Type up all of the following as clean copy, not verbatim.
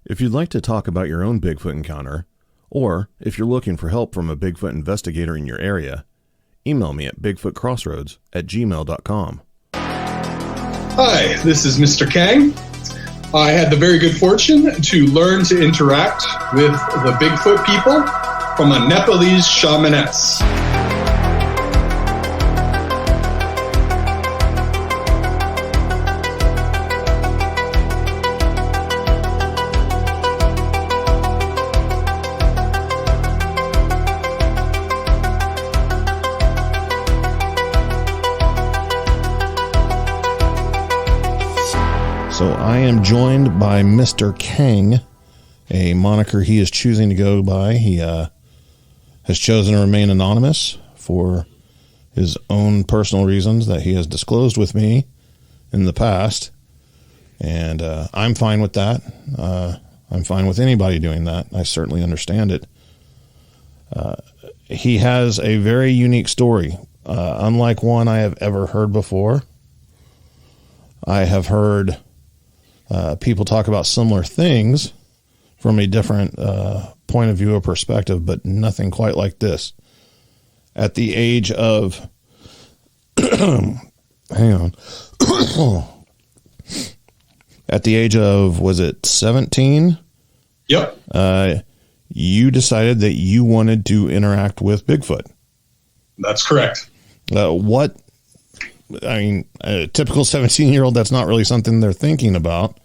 If you'd like to talk about your own Bigfoot encounter, or if you're looking for help from a Bigfoot investigator in your area, email me at bigfootcrossroads@gmail.com. Hi, this is Mr. Kang. I had the very good fortune to learn to interact with the Bigfoot people from a Nepalese shamaness. So I am joined by Mr. Kang, a moniker he is choosing to go by. He has chosen to remain anonymous for his own personal reasons that he has disclosed with me in the past. And I'm fine with that. I'm fine with anybody doing that. I certainly understand it. He has a very unique story, unlike one I have ever heard before. I have heard people talk about similar things from a different point of view or perspective, but nothing quite like this. At the age of, hang on, at the age of, was it 17? Yep. You decided that you wanted to interact with Bigfoot. That's correct. A typical 17-year-old, that's not really something they're thinking about.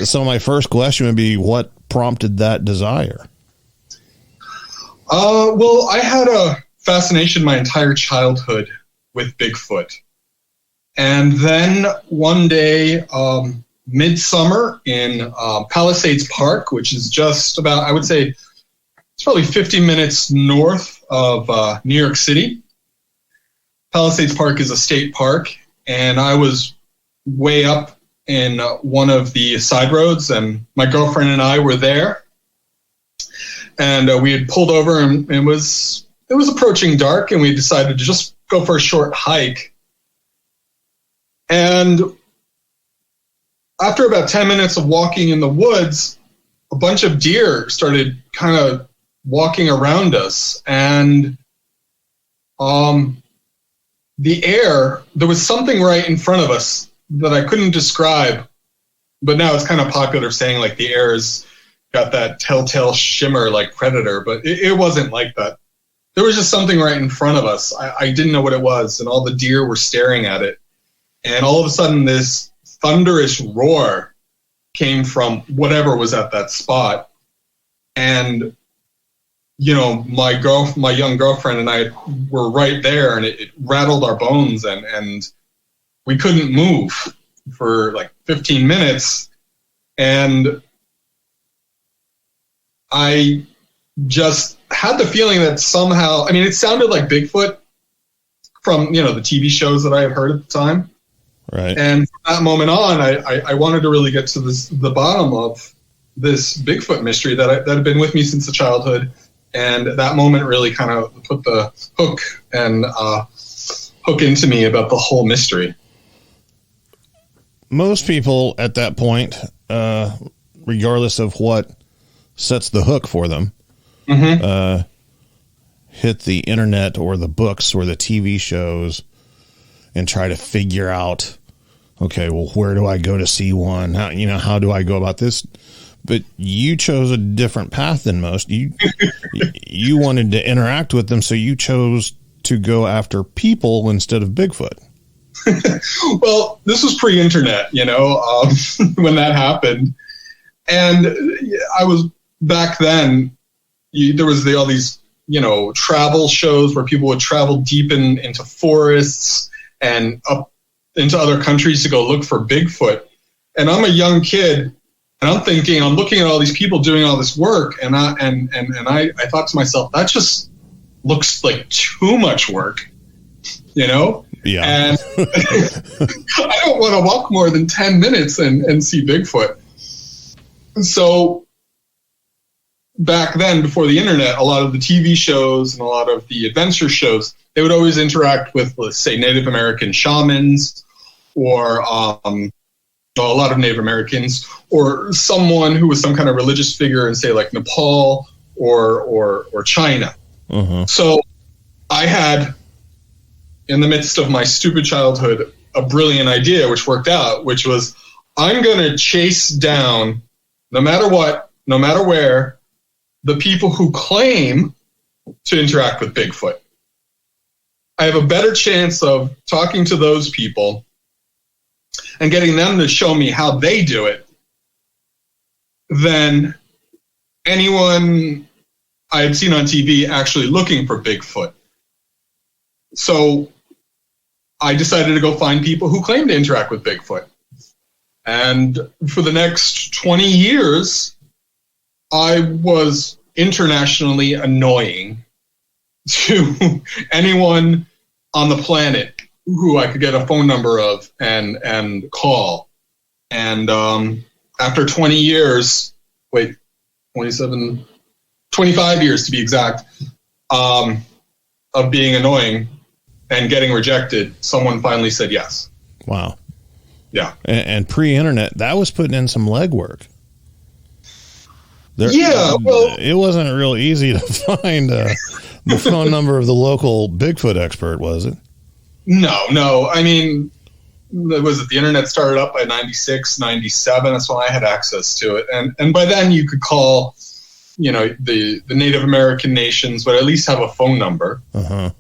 So my first question would be, what prompted that desire? Well, I had a fascination my entire childhood with Bigfoot. And then one day, midsummer in Palisades Park, which is just about, I would say, it's probably 50 minutes north of New York City. Palisades Park is a state park, and I was way up in one of the side roads, and my girlfriend and I were there, and we had pulled over, and it was approaching dark, and we decided to just go for a short hike. And after about 10 minutes of walking in the woods, a bunch of deer started kind of walking around us, and the air, there was something right in front of us that I couldn't describe, but now it's kind of popular saying like the air's got that telltale shimmer like Predator, but it wasn't like that. There was just something right in front of us. I didn't know what it was, and all the deer were staring at it. And all of a sudden this thunderous roar came from whatever was at that spot. And you know, my young girlfriend and I were right there, and it rattled our bones, and we couldn't move for like 15 minutes. And I just had the feeling that somehow, I mean, it sounded like Bigfoot from, you know, the TV shows that I had heard at the time. Right. And from that moment on, I wanted to really get to the bottom of this Bigfoot mystery that had been with me since the childhood. And that moment really kind of put the hook into me about the whole mystery. Most people at that point, regardless of what sets the hook for them, hit the internet or the books or the TV shows and try to figure out, okay, well, where do I go to see one? How do I go about this? But you chose a different path than most. You wanted to interact with them, so you chose to go after people instead of Bigfoot. Well, this was pre-internet, when that happened. And I was back then, there was all these, travel shows where people would travel deep into forests and up into other countries to go look for Bigfoot. And I'm a young kid. And I'm looking at all these people doing all this work, and I thought to myself, that just looks like too much work, Yeah. And I don't want to walk more than 10 minutes and see Bigfoot. So back then, before the internet, a lot of the TV shows and a lot of the adventure shows, they would always interact with, let's say, Native American shamans or a lot of Native Americans, or someone who was some kind of religious figure in, say, like Nepal or China. So I had, in the midst of my stupid childhood, a brilliant idea, which worked out, which was, I'm going to chase down, no matter what, no matter where, the people who claim to interact with Bigfoot. I have a better chance of talking to those people and getting them to show me how they do it than anyone I had seen on TV actually looking for Bigfoot. So I decided to go find people who claim to interact with Bigfoot. And for the next 20 years, I was internationally annoying to anyone on the planet who I could get a phone number of and call. And after 20 years, 25 years to be exact, of being annoying and getting rejected, someone finally said yes. Wow. Yeah. And pre-internet, that was putting in some legwork. Well, it wasn't real easy to find the phone number of the local Bigfoot expert, was it? No. I mean, the internet started up by 96, 97. That's when I had access to it. And by then you could call, the Native American nations, but at least have a phone number. Uh-huh.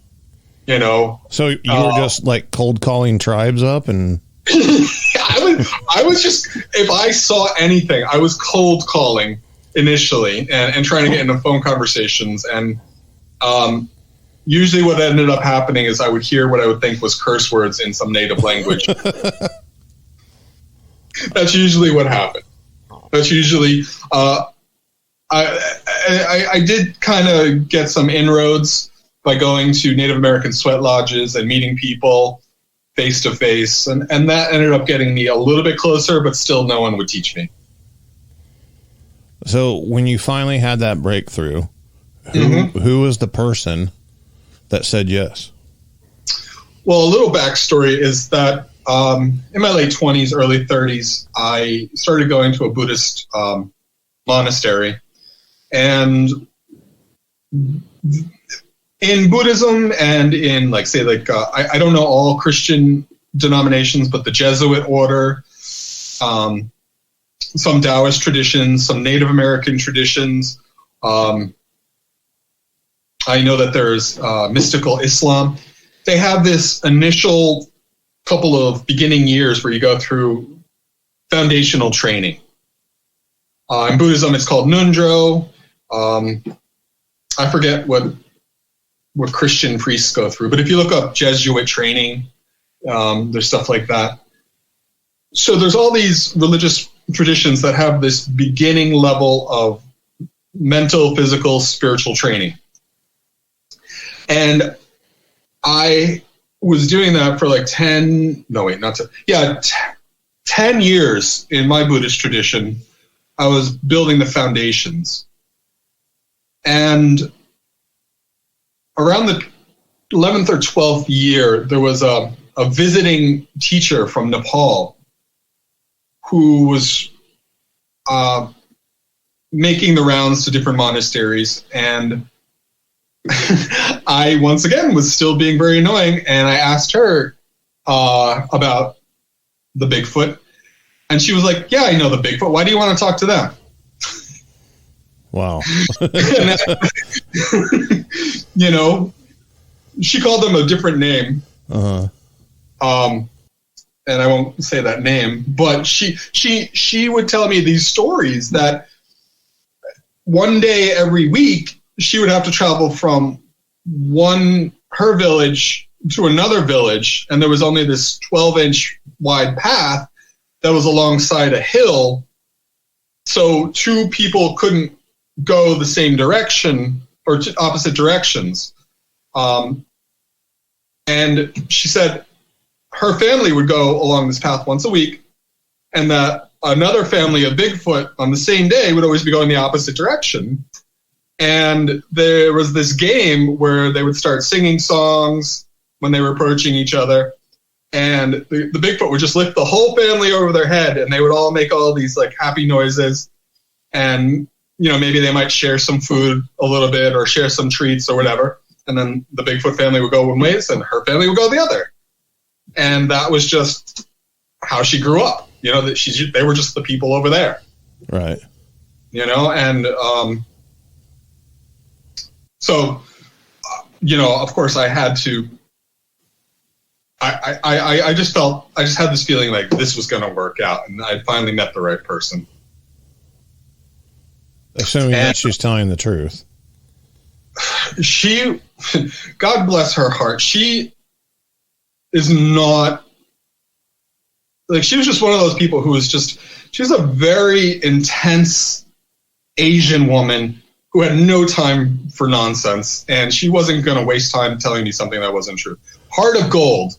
So you were just like cold calling tribes up and... I was just, if I saw anything, I was cold calling initially and trying to get into phone conversations. And usually what ended up happening is I would hear what I would think was curse words in some native language. That's usually what happened. That's usually, I did kind of get some inroads by going to Native American sweat lodges and meeting people face to face, and that ended up getting me a little bit closer, but still no one would teach me. So when you finally had that breakthrough, who was the person that said yes? Well, a little backstory is that in my late 20s, early 30s, I started going to a Buddhist monastery. And in Buddhism and in, I don't know all Christian denominations, but the Jesuit order, some Taoist traditions, some Native American traditions. I know that there's mystical Islam. They have this initial couple of beginning years where you go through foundational training. In Buddhism, it's called Nundro. I forget what Christian priests go through, but if you look up Jesuit training, there's stuff like that. So there's all these religious traditions that have this beginning level of mental, physical, spiritual training. And I was doing that for 10 years in my Buddhist tradition. I was building the foundations. And around the 11th or 12th year, there was a visiting teacher from Nepal who was making the rounds to different monasteries. And I, once again, was still being very annoying. And I asked her about the Bigfoot. And she was like, yeah, I know the Bigfoot. Why do you want to talk to them? Wow. She called them a different name. Uh-huh. And I won't say that name, but she would tell me these stories that one day every week she would have to travel from her village to another village, and there was only this 12-inch wide path that was alongside a hill, so two people couldn't go the same direction or opposite directions. And she said her family would go along this path once a week, and that another family of Bigfoot on the same day would always be going the opposite direction. And there was this game where they would start singing songs when they were approaching each other. And the Bigfoot would just lift the whole family over their head, and they would all make all these like happy noises. And, you know, maybe they might share some food a little bit or share some treats or whatever. And then the Bigfoot family would go one ways and her family would go the other. And that was just how she grew up. You know, that they were just the people over there. Right. You know, and so, you know, of course I had to, I just had this feeling like this was going to work out, and I finally met the right person. Assuming that she's telling the truth. She, God bless her heart, she is not, like, she was just one of those people who was just, she's a very intense Asian woman who had no time for nonsense, and she wasn't going to waste time telling me something that wasn't true. Heart of gold.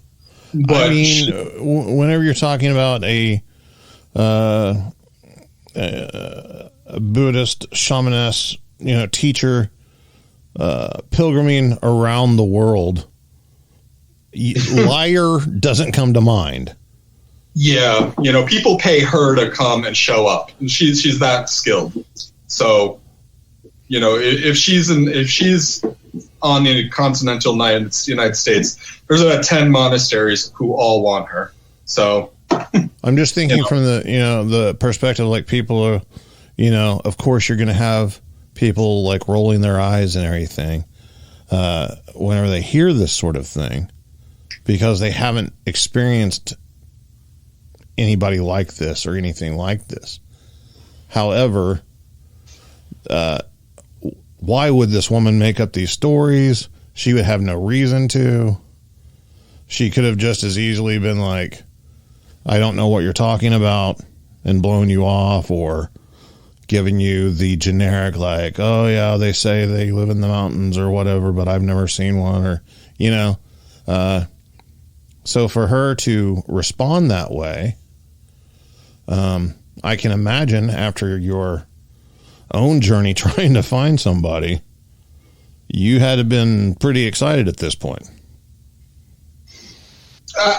But I mean, whenever you're talking about a Buddhist shamaness, you know, teacher, pilgriming around the world, liar doesn't come to mind. Yeah, you know, people pay her to come and show up. She's that skilled. So, you know, if she's on the continental United States, there's about 10 monasteries who all want her. So I'm just thinking from the, you know, the perspective, like people are, you know, of course you're going to have people like rolling their eyes and everything whenever they hear this sort of thing, because they haven't experienced anybody like this or anything like this. However, why would this woman make up these stories? She would have no reason to. She could have just as easily been like, I don't know what you're talking about, and blown you off, or giving you the generic like, oh yeah, they say they live in the mountains or whatever, but I've never seen one, or, you know. So for her to respond that way, I can imagine after your own journey trying to find somebody, you had to have been pretty excited at this point.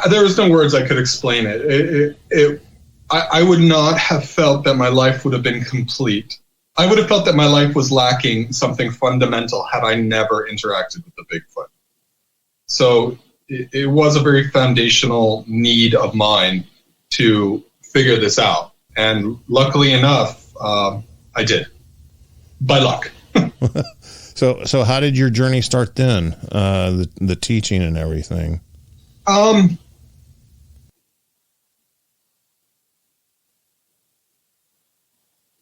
There was no words I could explain it. I would not have felt that my life would have been complete. I would have felt that my life was lacking something fundamental had I never interacted with the Bigfoot. So it was a very foundational need of mine to figure this out. And luckily enough, I did. By luck. So how did your journey start then? The teaching and everything.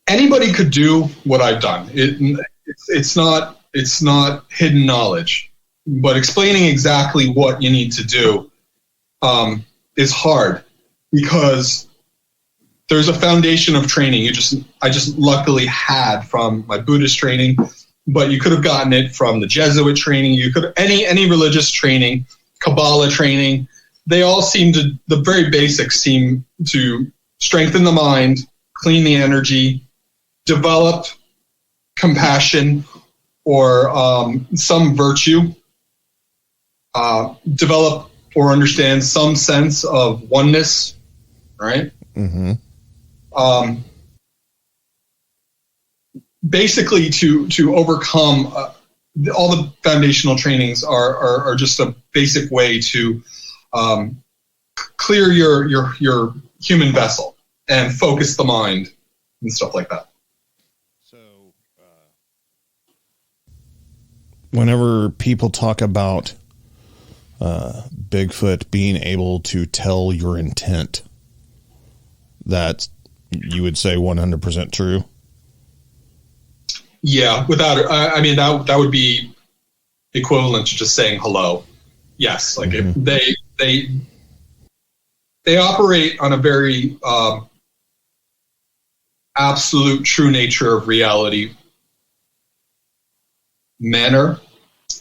Anybody could do what I've done. It's not hidden knowledge, but explaining exactly what you need to do is hard, because there's a foundation of training I just luckily had from my Buddhist training, but you could have gotten it from the Jesuit training. You could any religious training, Kabbalah training. They all the very basics seem to strengthen the mind, clean the energy, develop compassion or some virtue, develop or understand some sense of oneness, right? Mm-hmm. Basically, to overcome all the foundational trainings are just a basic way to clear your human vessel and focus the mind and stuff like that. So, whenever people talk about Bigfoot being able to tell your intent, that you would say 100% true? Yeah, I mean, that would be equivalent to just saying hello. Yes, like Mm-hmm. if they operate on a very absolute true nature of reality manner.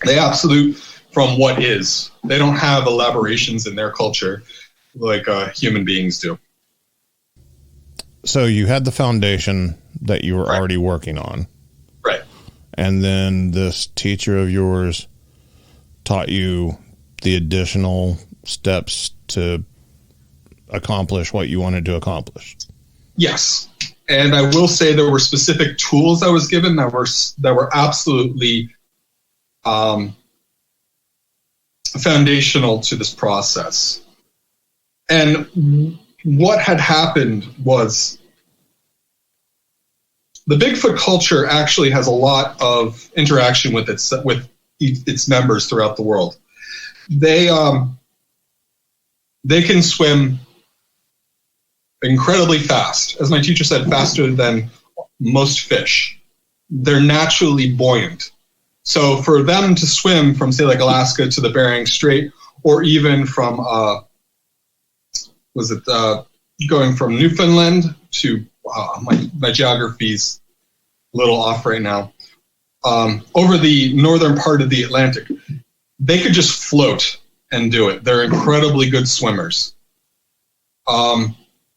They absolute from what is. They don't have elaborations in their culture like human beings do. So you had the foundation that you were Right. already working on. Right. And then this teacher of yours taught you the additional steps to accomplish what you wanted to accomplish. Yes. And I will say there were specific tools I was given that were absolutely foundational to this process. And what had happened was the Bigfoot culture actually has a lot of interaction with its members throughout the world. They can swim incredibly fast. As my teacher said, faster than most fish. They're naturally buoyant. So for them to swim from, say, like Alaska to the Bering Strait, or even from, going from Newfoundland to, my geography's a little off right now, over the northern part of the Atlantic, they could just float and do it. They're incredibly good swimmers.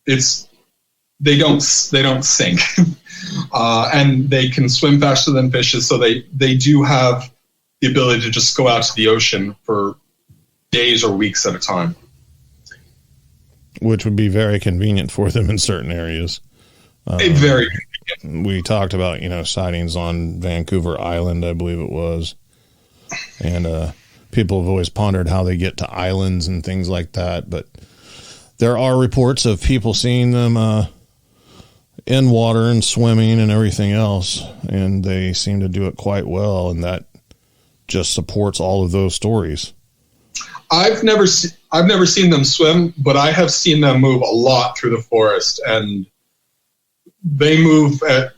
They don't sink, and they can swim faster than fishes. So they do have the ability to just go out to the ocean for days or weeks at a time, which would be very convenient for them in certain areas. Very convenient. We talked about, sightings on Vancouver Island, I believe it was. And people have always pondered how they get to islands and things like that. But there are reports of people seeing them in water and swimming and everything else. And they seem to do it quite well. And that just supports all of those stories. I've never seen them swim, but I have seen them move a lot through the forest, and they move at,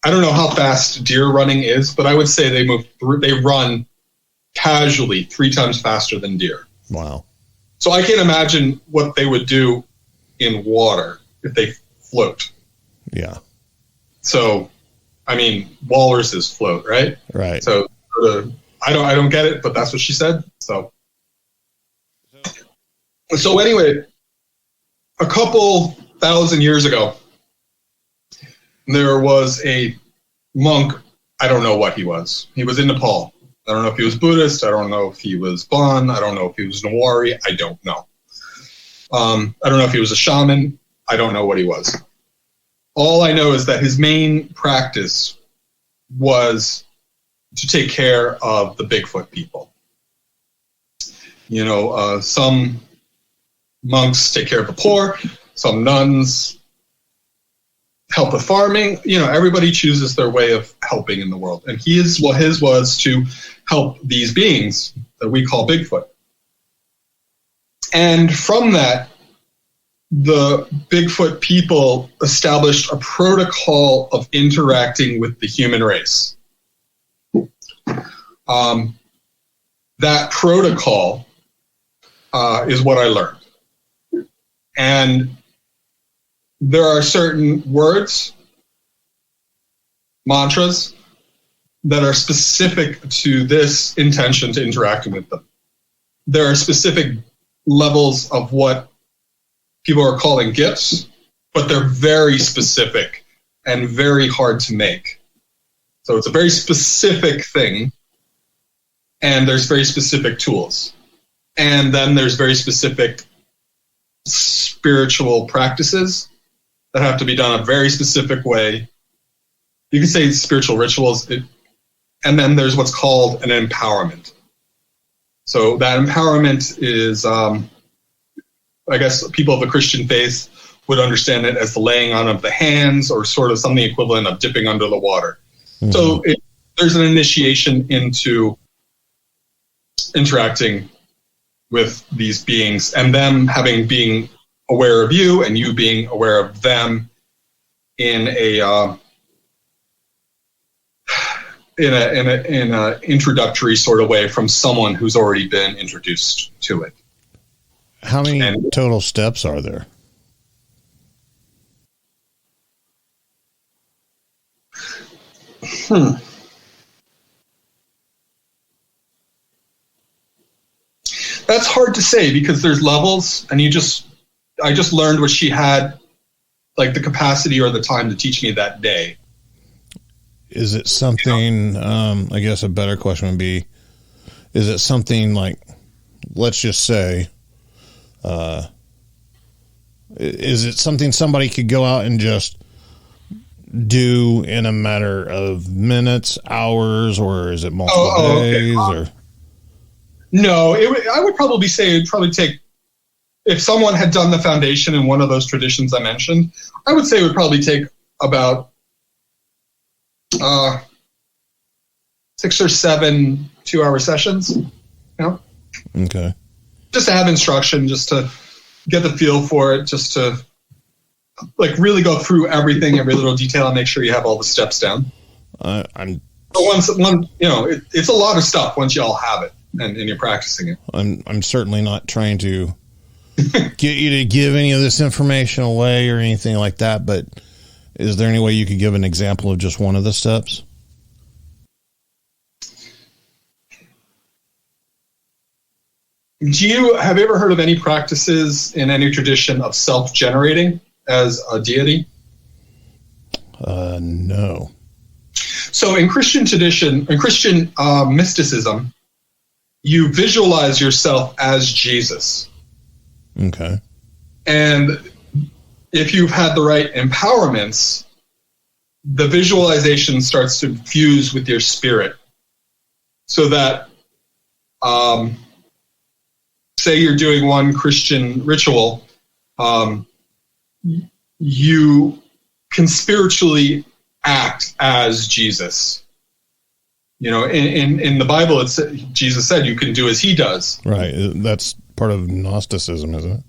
I don't know how fast deer running is, but I would say they run casually 3 times faster than deer. Wow. So I can't imagine what they would do in water if they float. Yeah. So, walruses float, right? Right. So I don't get it, but that's what she said. So anyway, a couple thousand years ago, there was a monk. I don't know what he was. He was in Nepal. I don't know if he was Buddhist. I don't know if he was Bon. I don't know if he was Nawari. I don't know. I don't know if he was a shaman. I don't know what he was. All I know is that his main practice was to take care of the Bigfoot people. Some monks take care of the poor. Some nuns help with farming. Everybody chooses their way of helping in the world. And his was to help these beings that we call Bigfoot. And from that, the Bigfoot people established a protocol of interacting with the human race. That protocol is what I learned. And there are certain words, mantras, that are specific to this intention to interacting with them. There are specific levels of what people are calling gifts, but they're very specific and very hard to make. So it's a very specific thing, and there's very specific tools. And then there's very specific spiritual practices that have to be done a very specific way. You can say spiritual rituals. And then there's what's called an empowerment. So that empowerment is, I guess people of the Christian faith would understand it as the laying on of the hands, or sort of something equivalent of dipping under the water. Mm-hmm. So there's an initiation into interacting with these beings, and them being aware of you, and you being aware of them in a introductory sort of way from someone who's already been introduced to it. How many total steps are there? That's hard to say, because there's levels, and I just learned what she had, like the capacity or the time to teach me that day. Is it something, I guess a better question would be, is it something like, let's just say Is it something somebody could go out and just do in a matter of minutes, hours, or is it multiple days? Okay. Or No, I would probably say it'd probably take, if someone had done the foundation in one of those traditions I mentioned, I would say it would probably take about 6 or 7 2-hour sessions. Okay. Just to have instruction, just to get the feel for it, just to like really go through everything, every little detail, and make sure you have all the steps down. But it's a lot of stuff once you all have it and you're practicing it. I'm certainly not trying to get you to give any of this information away or anything like that, but is there any way you could give an example of just one of the steps? Have you ever heard of any practices in any tradition of self-generating as a deity? No. So in Christian tradition, in Christian mysticism, you visualize yourself as Jesus. Okay. And if you've had the right empowerments, the visualization starts to fuse with your spirit. So that, say you're doing one Christian ritual, you can spiritually act as Jesus. In the Bible, Jesus said you can do as he does. Right. That's part of Gnosticism, isn't it?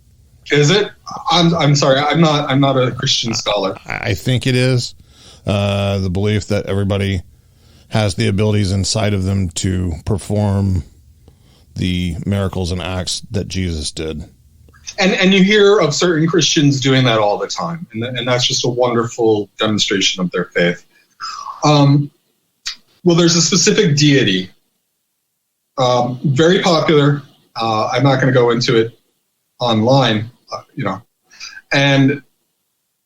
Is it? I'm sorry. I'm not a Christian scholar. I think it is. The belief that everybody has the abilities inside of them to perform the miracles and acts that Jesus did. And you hear of certain Christians doing that all the time. And that's just a wonderful demonstration of their faith. Well, there's a specific deity, very popular. I'm not going to go into it online, and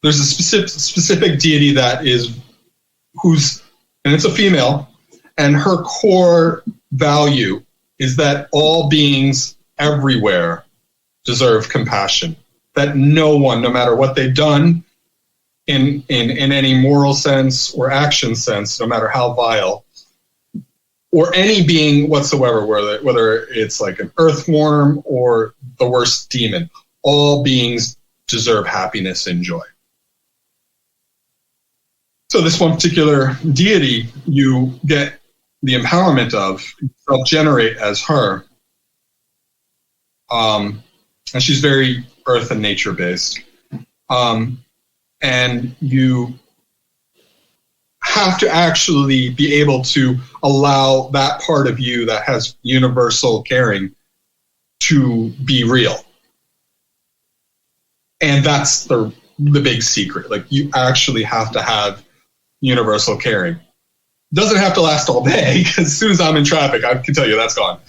there's a specific deity and it's a female, and her core value is that all beings everywhere deserve compassion, that no one, no matter what they've done in any moral sense or action sense, no matter how vile, or any being whatsoever, whether it's like an earthworm or the worst demon, all beings deserve happiness and joy. So this one particular deity you get the empowerment of, self-generate as her. And she's very earth and nature based. And you have to actually be able to allow that part of you that has universal caring to be real. And that's the big secret. Like, you actually have to have universal caring. Doesn't have to last all day, because as soon as I'm in traffic, I can tell you that's gone.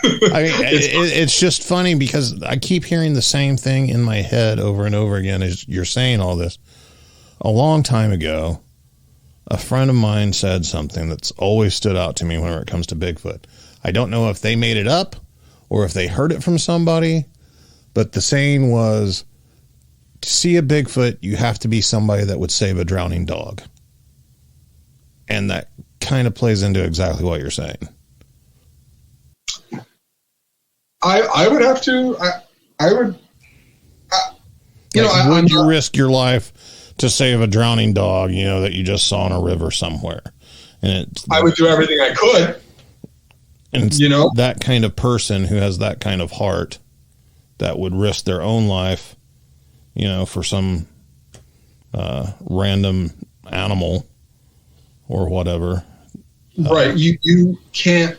I mean, it's just funny because I keep hearing the same thing in my head over and over again as you're saying all this. A long time ago, a friend of mine said something that's always stood out to me whenever it comes to Bigfoot. I don't know if they made it up or if they heard it from somebody, but the saying was, to see a Bigfoot, you have to be somebody that would save a drowning dog. And that kind of plays into exactly what you're saying. I would have to, would you risk your life to save a drowning dog, that you just saw in a river somewhere? And I would do everything I could. And it's that kind of person who has that kind of heart that would risk their own life, for some random animal or whatever. Right. You can't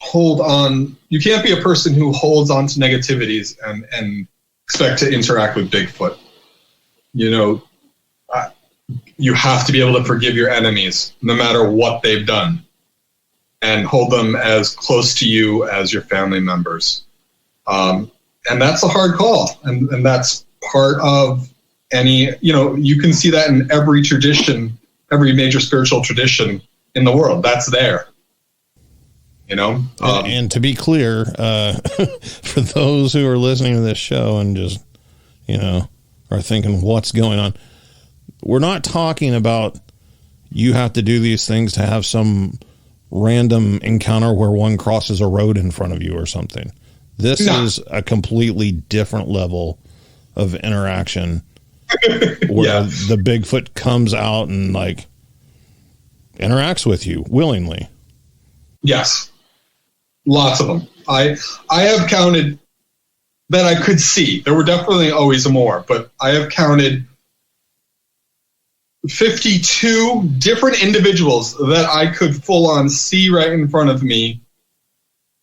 hold on. You can't be a person who holds on to negativities and expect to interact with Bigfoot. You have to be able to forgive your enemies no matter what they've done, and hold them as close to you as your family members. And that's a hard call. And that's part of any, you can see that in every tradition, every major spiritual tradition in the world. That's there. And to be clear, for those who are listening to this show and just, are thinking what's going on, we're not talking about you have to do these things to have some random encounter where one crosses a road in front of you or something. This is a completely different level of interaction where the Bigfoot comes out and interacts with you willingly. Yes. Lots of them. I have counted that I could see. There were definitely always more, but I have counted 52 different individuals that I could full on see right in front of me.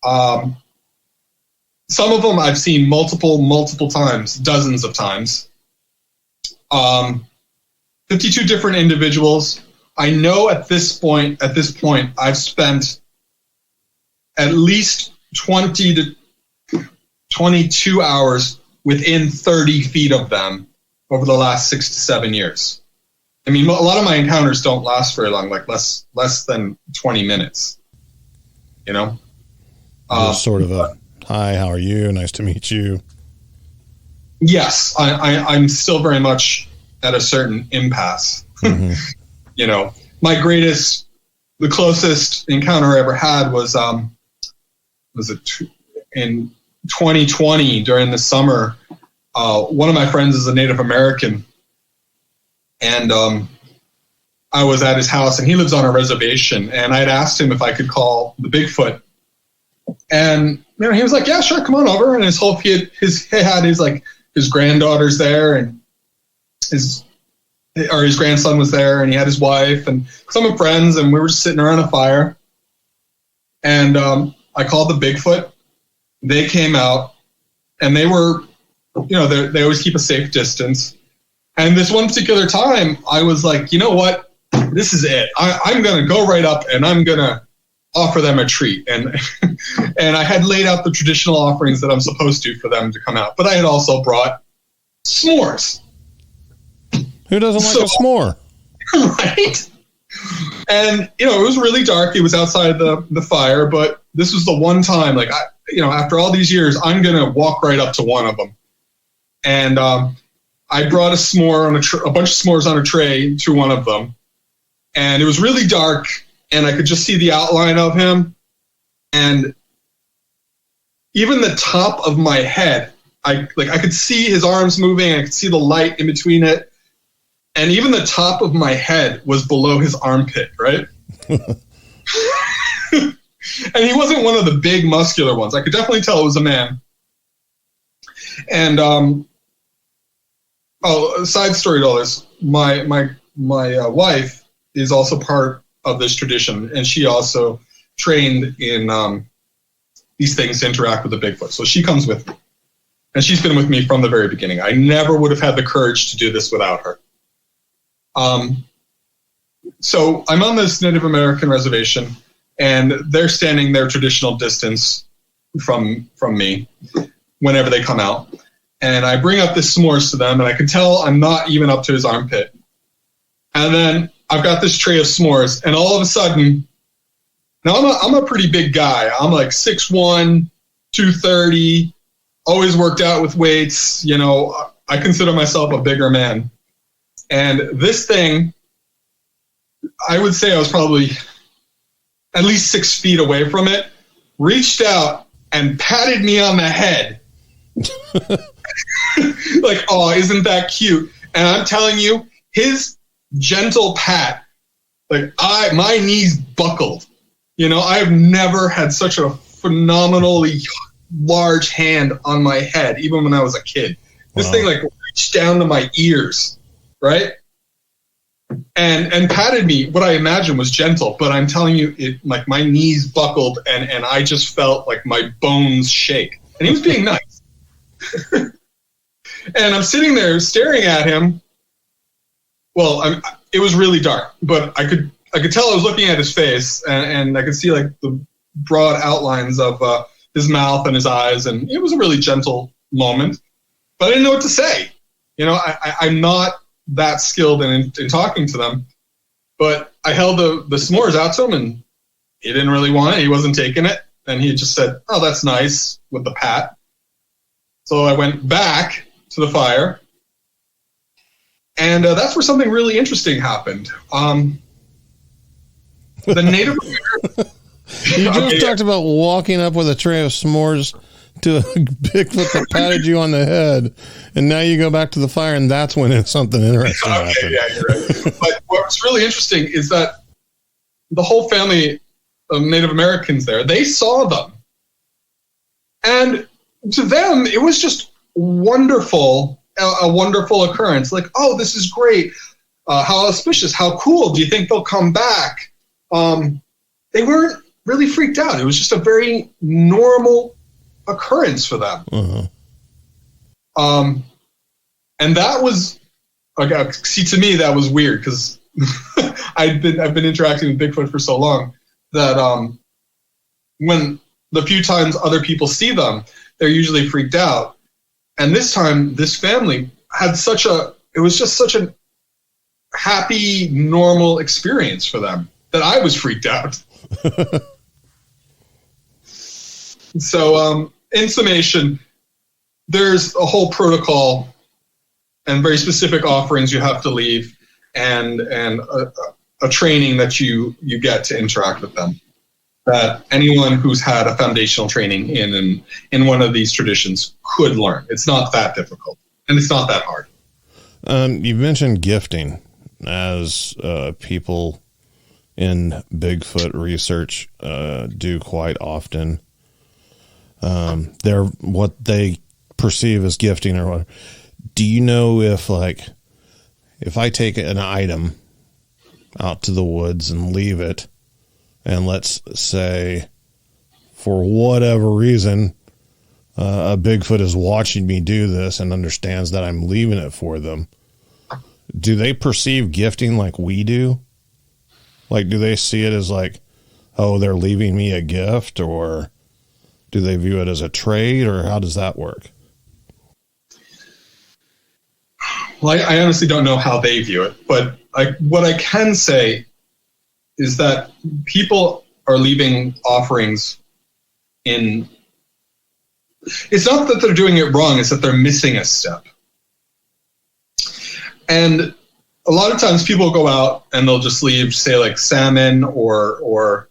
Some of them I've seen multiple times, dozens of times. 52 different individuals. I know at this point, I've spent at least 20 to 22 hours within 30 feet of them over the last 6 to 7 years. I mean, a lot of my encounters don't last very long, like less than 20 minutes. Sort of a, hi, how are you? Nice to meet you. Yes, I'm still very much at a certain impasse. Mm-hmm. The closest encounter I ever had was in 2020 during the summer. One of my friends is a Native American, and I was at his house, and he lives on a reservation, and I'd asked him if I could call the Bigfoot, and he was like, "Yeah, sure, come on over." And he had his granddaughters there, and his grandson was there, and he had his wife and some friends, and we were just sitting around a fire. And I called the Bigfoot. They came out, and they were, they always keep a safe distance. And this one particular time, I was like, you know what? This is it. I'm going to go right up, and I'm going to offer them a treat. And and I had laid out the traditional offerings that I'm supposed to for them to come out. But I had also brought s'mores. Who doesn't like a s'more? Right? And, it was really dark. It was outside the fire, but this was the one time, after all these years, I'm going to walk right up to one of them. And I brought a s'more a bunch of s'mores on a tray to one of them. And it was really dark, and I could just see the outline of him. And even the top of my head, I could see his arms moving, and I could see the light in between it. And even the top of my head was below his armpit, right? And he wasn't one of the big muscular ones. I could definitely tell it was a man. And side story to all this, my wife is also part of this tradition, and she also trained in these things to interact with the Bigfoot. So she comes with me, and she's been with me from the very beginning. I never would have had the courage to do this without her. So I'm on this Native American reservation, and they're standing their traditional distance from me whenever they come out. And I bring up this s'mores to them, and I can tell I'm not even up to his armpit. And then I've got this tray of s'mores, and all of a sudden, now I'm a pretty big guy. I'm like 6'1", 230, always worked out with weights. I consider myself a bigger man. And this thing, I would say I was probably at least 6 feet away from it, reached out and patted me on the head. Like, oh, isn't that cute? And I'm telling you, his gentle pat, my knees buckled. I have never had such a phenomenally large hand on my head, even when I was a kid. This thing reached down to my ears. Right? And patted me. What I imagine was gentle, but I'm telling you, it my knees buckled, and I just felt like my bones shake. And he was being nice. And I'm sitting there staring at him. Well, it was really dark, but I could tell I was looking at his face, and I could see the broad outlines of his mouth and his eyes, and it was a really gentle moment. But I didn't know what to say. I'm not that skilled in talking to them, but I held the s'mores out to him, and he didn't really want it. He wasn't taking it. And he just said, oh, that's nice, with the pat. So I went back to the fire. And that's where something really interesting happened. The Native American... You just talked about walking up with a tray of s'mores to a Bigfoot that patted you on the head, and now you go back to the fire, and that's when it's something interesting happened. Yeah, you're right. But what's really interesting is that the whole family of Native Americans there, they saw them. And to them, it was just wonderful, a wonderful occurrence. Like, oh, this is great. How auspicious, how cool. Do you think they'll come back? They weren't really freaked out. It was just a very normal occurrence for them. Uh-huh. And that was, see, to me, that was weird because I've been interacting with Bigfoot for so long that when the few times other people see them, they're usually freaked out. And this time, this family had it was just such a happy, normal experience for them that I was freaked out. So, in summation, there's a whole protocol and very specific offerings you have to leave, and a training that you get to interact with them. That anyone who's had a foundational training in one of these traditions could learn. It's not that difficult, and it's not that hard. You mentioned gifting as people in Bigfoot research do quite often. They're what they perceive as gifting or whatever. Do you know if I take an item out to the woods and leave it, and let's say for whatever reason, a Bigfoot is watching me do this and understands that I'm leaving it for them, do they perceive gifting like we do? Like, do they see it as like, oh, they're leaving me a gift, or do they view it as a trade, or how does that work? Well, I honestly don't know how they view it, but what I can say is that people are leaving offerings in... It's not that they're doing it wrong, it's that they're missing a step. And a lot of times people go out and they'll just leave, say, like salmon or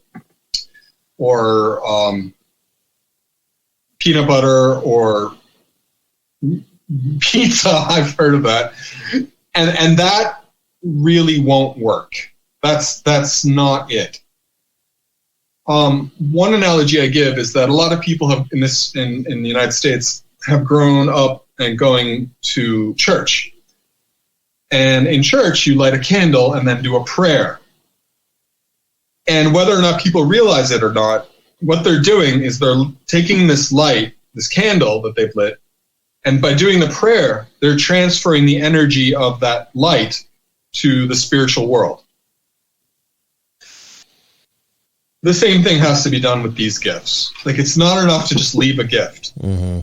peanut butter or pizza. I've heard of that. And that really won't work. That's not it. One analogy I give is that a lot of people have in the United States have grown up and going to church. And in church, you light a candle and then do a prayer. And whether or not people realize it or not, what they're doing is they're taking this light, this candle that they've lit, and by doing the prayer, they're transferring the energy of that light to the spiritual world. The same thing has to be done with these gifts. Like, it's not enough to just leave a gift. Mm-hmm.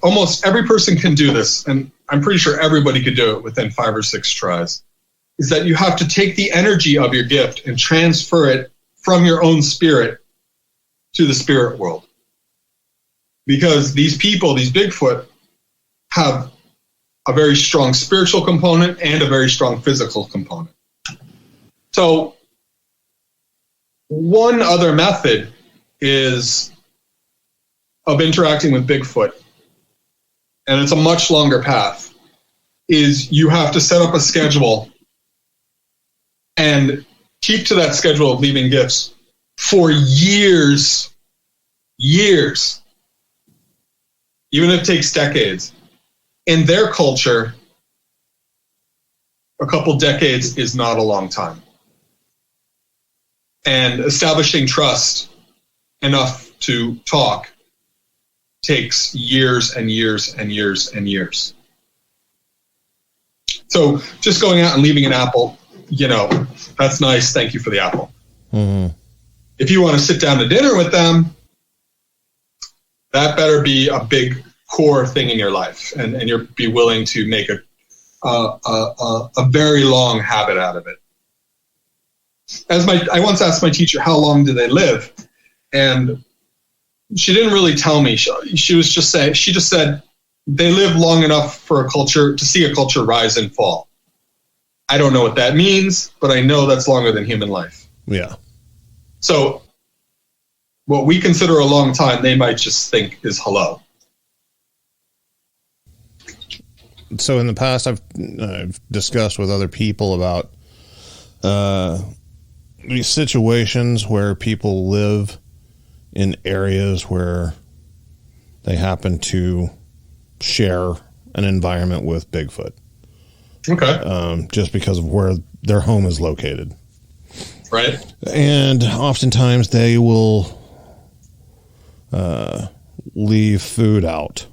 Almost every person can do this, and I'm pretty sure everybody could do it within 5 or 6 tries, is that you have to take the energy of your gift and transfer it from your own spirit to the spirit world. Because these people, these Bigfoot, have a very strong spiritual component and a very strong physical component. So one other method of interacting with Bigfoot, and it's a much longer path, is you have to set up a schedule and keep to that schedule of leaving gifts for years, even if it takes decades. In their culture, a couple decades is not a long time. And establishing trust enough to talk takes years and years and years and years. So just going out and leaving an apple, that's nice. Thank you for the apple. Mm-hmm. If you want to sit down to dinner with them, that better be a big core thing in your life, and you'll be willing to make a very long habit out of it. I once asked my teacher, how long do they live? And she didn't really tell me. She just said they live long enough for a culture to see a culture rise and fall. I don't know what that means, but I know that's longer than human life. Yeah. So what we consider a long time, they might just think is hello. So in the past, I've discussed with other people about these situations where people live in areas where they happen to share an environment with Bigfoot. Okay. Just because of where their home is located. Right. And oftentimes they will leave food out.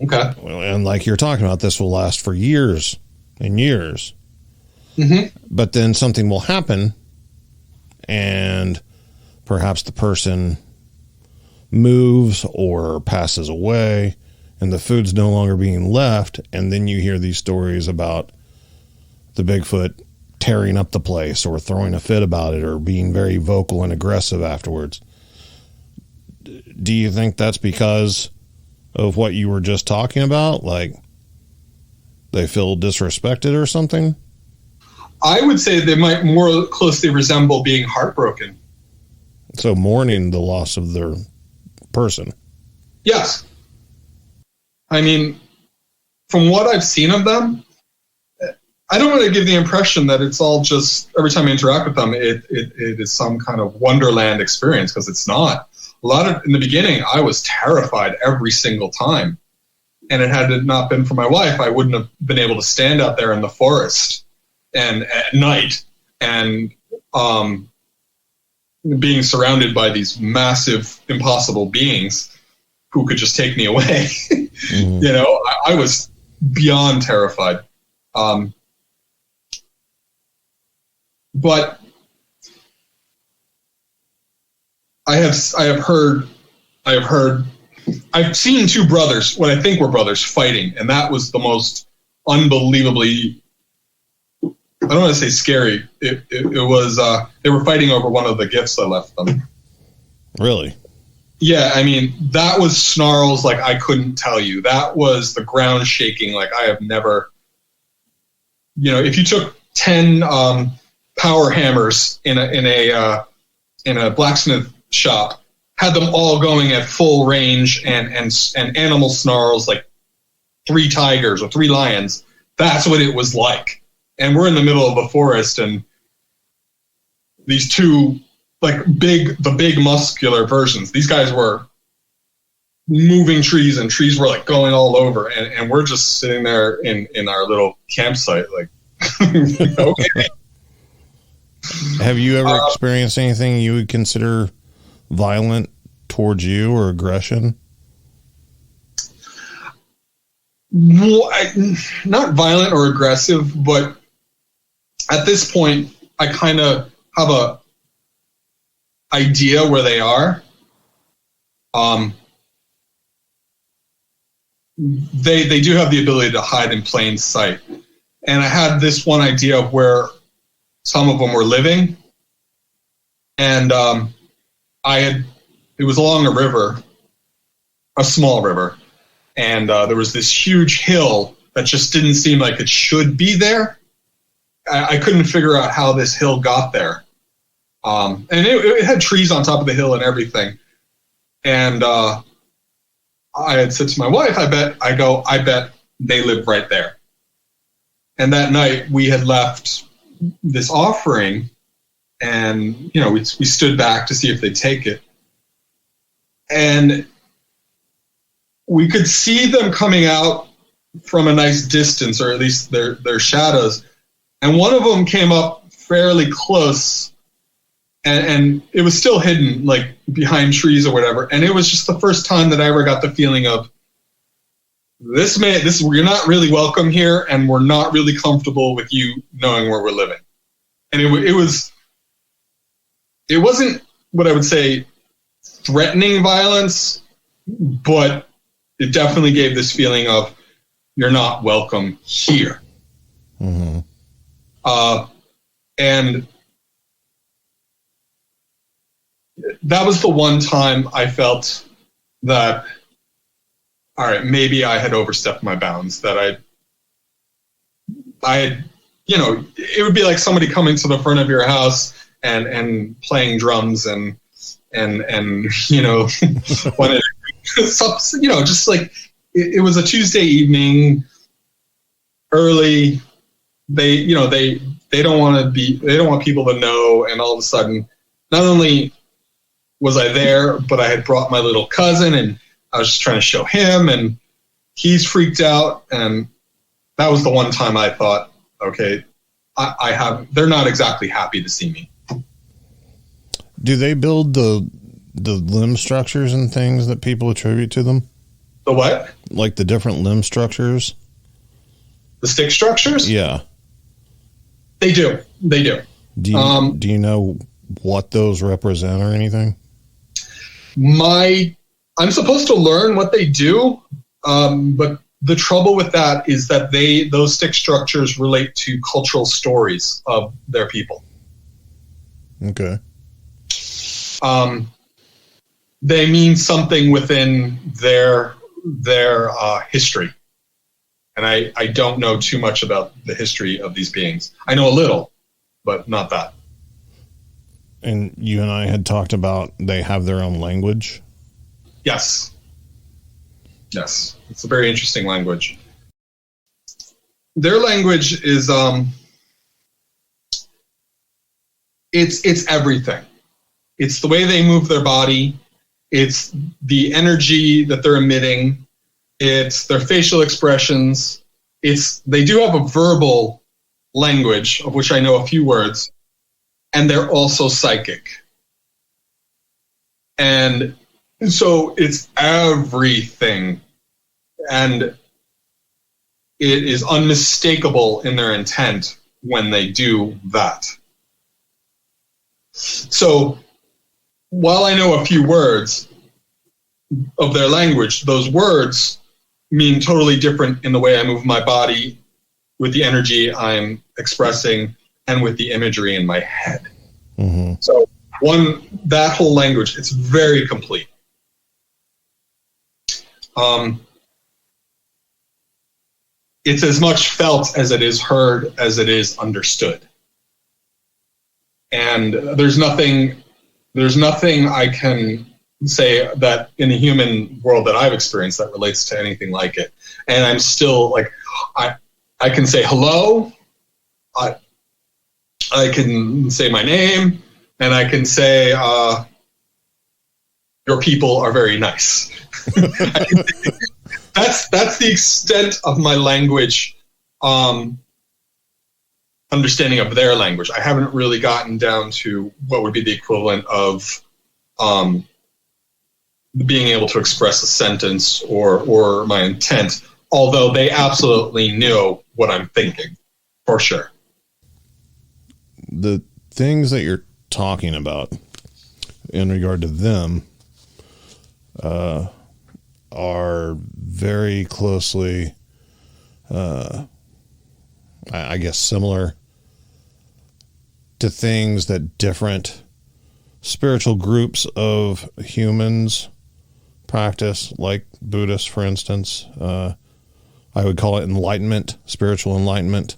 Okay. And like you're talking about, this will last for years and years. Mm-hmm. But then something will happen, and perhaps the person moves or passes away, and the food's no longer being left, and then you hear these stories about the Bigfoot tearing up the place or throwing a fit about it or being very vocal and aggressive afterwards. Do you think that's because of what you were just talking about? Like they feel disrespected or something? I would say they might more closely resemble being heartbroken. So mourning the loss of their person. Yes. I mean, from what I've seen of them, I don't want to give the impression that it's all just, every time I interact with them, it is some kind of wonderland experience, because it's not. In the beginning, I was terrified every single time. And had it not been for my wife, I wouldn't have been able to stand out there in the forest and at night and being surrounded by these massive, impossible beings who could just take me away. Mm-hmm. I was beyond terrified. But I've seen two brothers, what I think were brothers, fighting, and that was the most unbelievably, I don't want to say scary. It was, they were fighting over one of the gifts I left them. Really? Yeah, I mean, that was snarls like I couldn't tell you. That was the ground shaking like I have never, if you took 10 power hammers in a blacksmith shop, had them all going at full range and animal snarls like 3 tigers or 3 lions, that's what it was like. And we're in the middle of a forest, and these two, like the big muscular versions, these guys were moving trees, and trees were like going all over, and we're just sitting there in our little campsite like, okay. Have you ever experienced anything you would consider violent towards you or aggression? Well, not violent or aggressive, but at this point, I kind of have a idea where they are. They do have the ability to hide in plain sight, and I had this one idea of where some of them were living, and it was along a river, a small river, and there was this huge hill that just didn't seem like it should be there. I couldn't figure out how this hill got there. And it had trees on top of the hill and everything. And I had said to my wife, I bet they live right there. And that night we had left this offering, and, we stood back to see if they'd take it. And we could see them coming out from a nice distance, or at least their shadows. And one of them came up fairly close, and it was still hidden, like behind trees or whatever. And it was just the first time that I ever got the feeling of you're not really welcome here, and we're not really comfortable with you knowing where we're living. And it wasn't what I would say threatening violence, but it definitely gave this feeling of you're not welcome here. Mm-hmm. And that was the one time I felt that, all right, maybe I had overstepped my bounds, that I had, you know, it would be like somebody coming to the front of your house and playing drums and you know, wanted, you know, just like it was a Tuesday evening, early. They don't want people to know, and all of a sudden, not only was I there, but I had brought my little cousin, and I was just trying to show him, and he's freaked out, and that was the one time I thought, okay, they're not exactly happy to see me. Do they build the limb structures and things that people attribute to them? The what? Like the different limb structures? The stick structures? Yeah. They do. Do you know what those represent or anything? I'm supposed to learn what they do, but the trouble with that is that those stick structures relate to cultural stories of their people. Okay. They mean something within their history. And I don't know too much about the history of these beings. I know a little, but not that. And you and I had talked about they have their own language? Yes. Yes. It's a very interesting language. Their language is it's everything. It's the way they move their body. It's the energy that they're emitting. It's their facial expressions. They do have a verbal language, of which I know a few words, and they're also psychic. And so it's everything. And it is unmistakable in their intent when they do that. So while I know a few words of their language, those words mean totally different in the way I move my body, with the energy I'm expressing, and with the imagery in my head. Mm-hmm. So that whole language, it's very complete. It's as much felt as it is heard, as it is understood. And there's nothing I can say that in the human world that I've experienced that relates to anything like it. And I'm still like, I can say hello, I can say my name, and I can say your people are very nice. That's the extent of my language understanding of their language. I haven't really gotten down to what would be the equivalent of being able to express a sentence or my intent, although they absolutely know what I'm thinking, for sure. The things that you're talking about in regard to them are very closely, I guess, similar to things that different spiritual groups of humans practice, like Buddhists, for instance. I would call it enlightenment, spiritual enlightenment,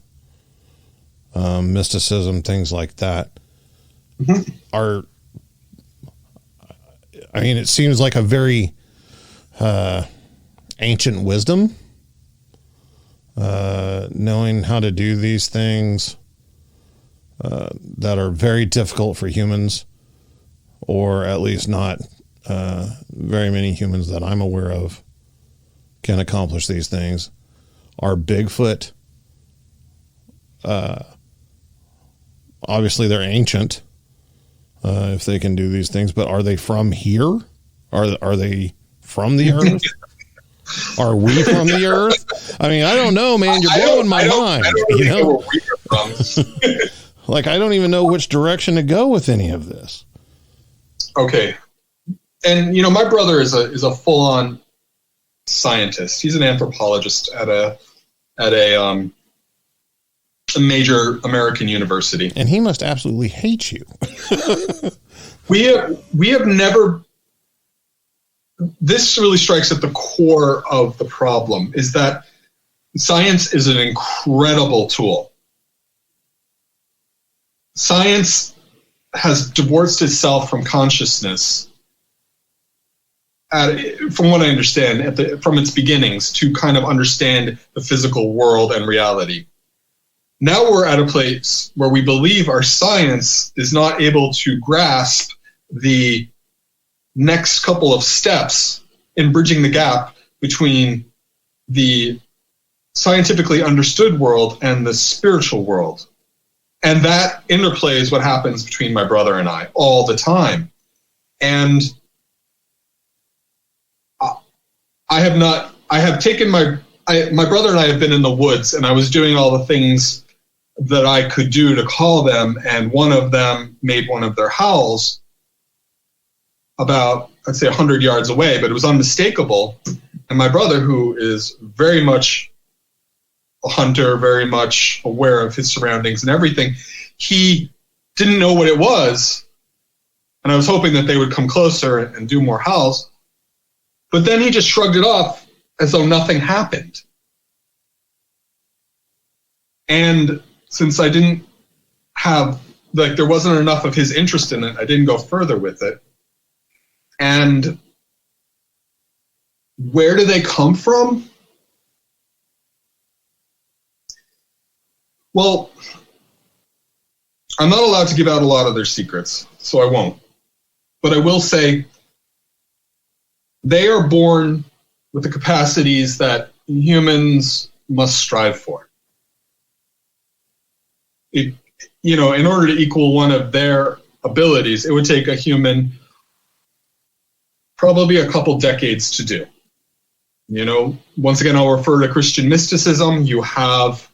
mysticism, things like that. Mm-hmm. It seems like a very ancient wisdom, knowing how to do these things that are very difficult for humans, or at least not very many humans that I'm aware of can accomplish these things. Are Bigfoot, obviously they're ancient, if they can do these things, but are they from here? Are they from the earth? Are we from the earth? I mean, I don't know, man. You're blowing my mind. I don't really know where we are from. Like, I don't even know which direction to go with any of this. Okay. And, my brother is a full-on scientist. He's an anthropologist at a major American university. And he must absolutely hate you. We have never. This really strikes at the core of the problem, is that science is an incredible tool. Science has divorced itself from consciousness, from what I understand, from its beginnings, to kind of understand the physical world and reality. Now we're at a place where we believe our science is not able to grasp the next couple of steps in bridging the gap between the scientifically understood world and the spiritual world. And that interplay is what happens between my brother and I all the time. And my brother and I have been in the woods, and I was doing all the things that I could do to call them, and one of them made one of their howls about, I'd say, 100 yards away, but it was unmistakable. And my brother, who is very much a hunter, very much aware of his surroundings and everything, he didn't know what it was, and I was hoping that they would come closer and do more howls. But then he just shrugged it off as though nothing happened. And since I didn't have, there wasn't enough of his interest in it, I didn't go further with it. And where do they come from? Well, I'm not allowed to give out a lot of their secrets, so I won't. But I will say they are born with the capacities that humans must strive for. In order to equal one of their abilities, it would take a human probably a couple decades to do. Once again, I'll refer to Christian mysticism. You have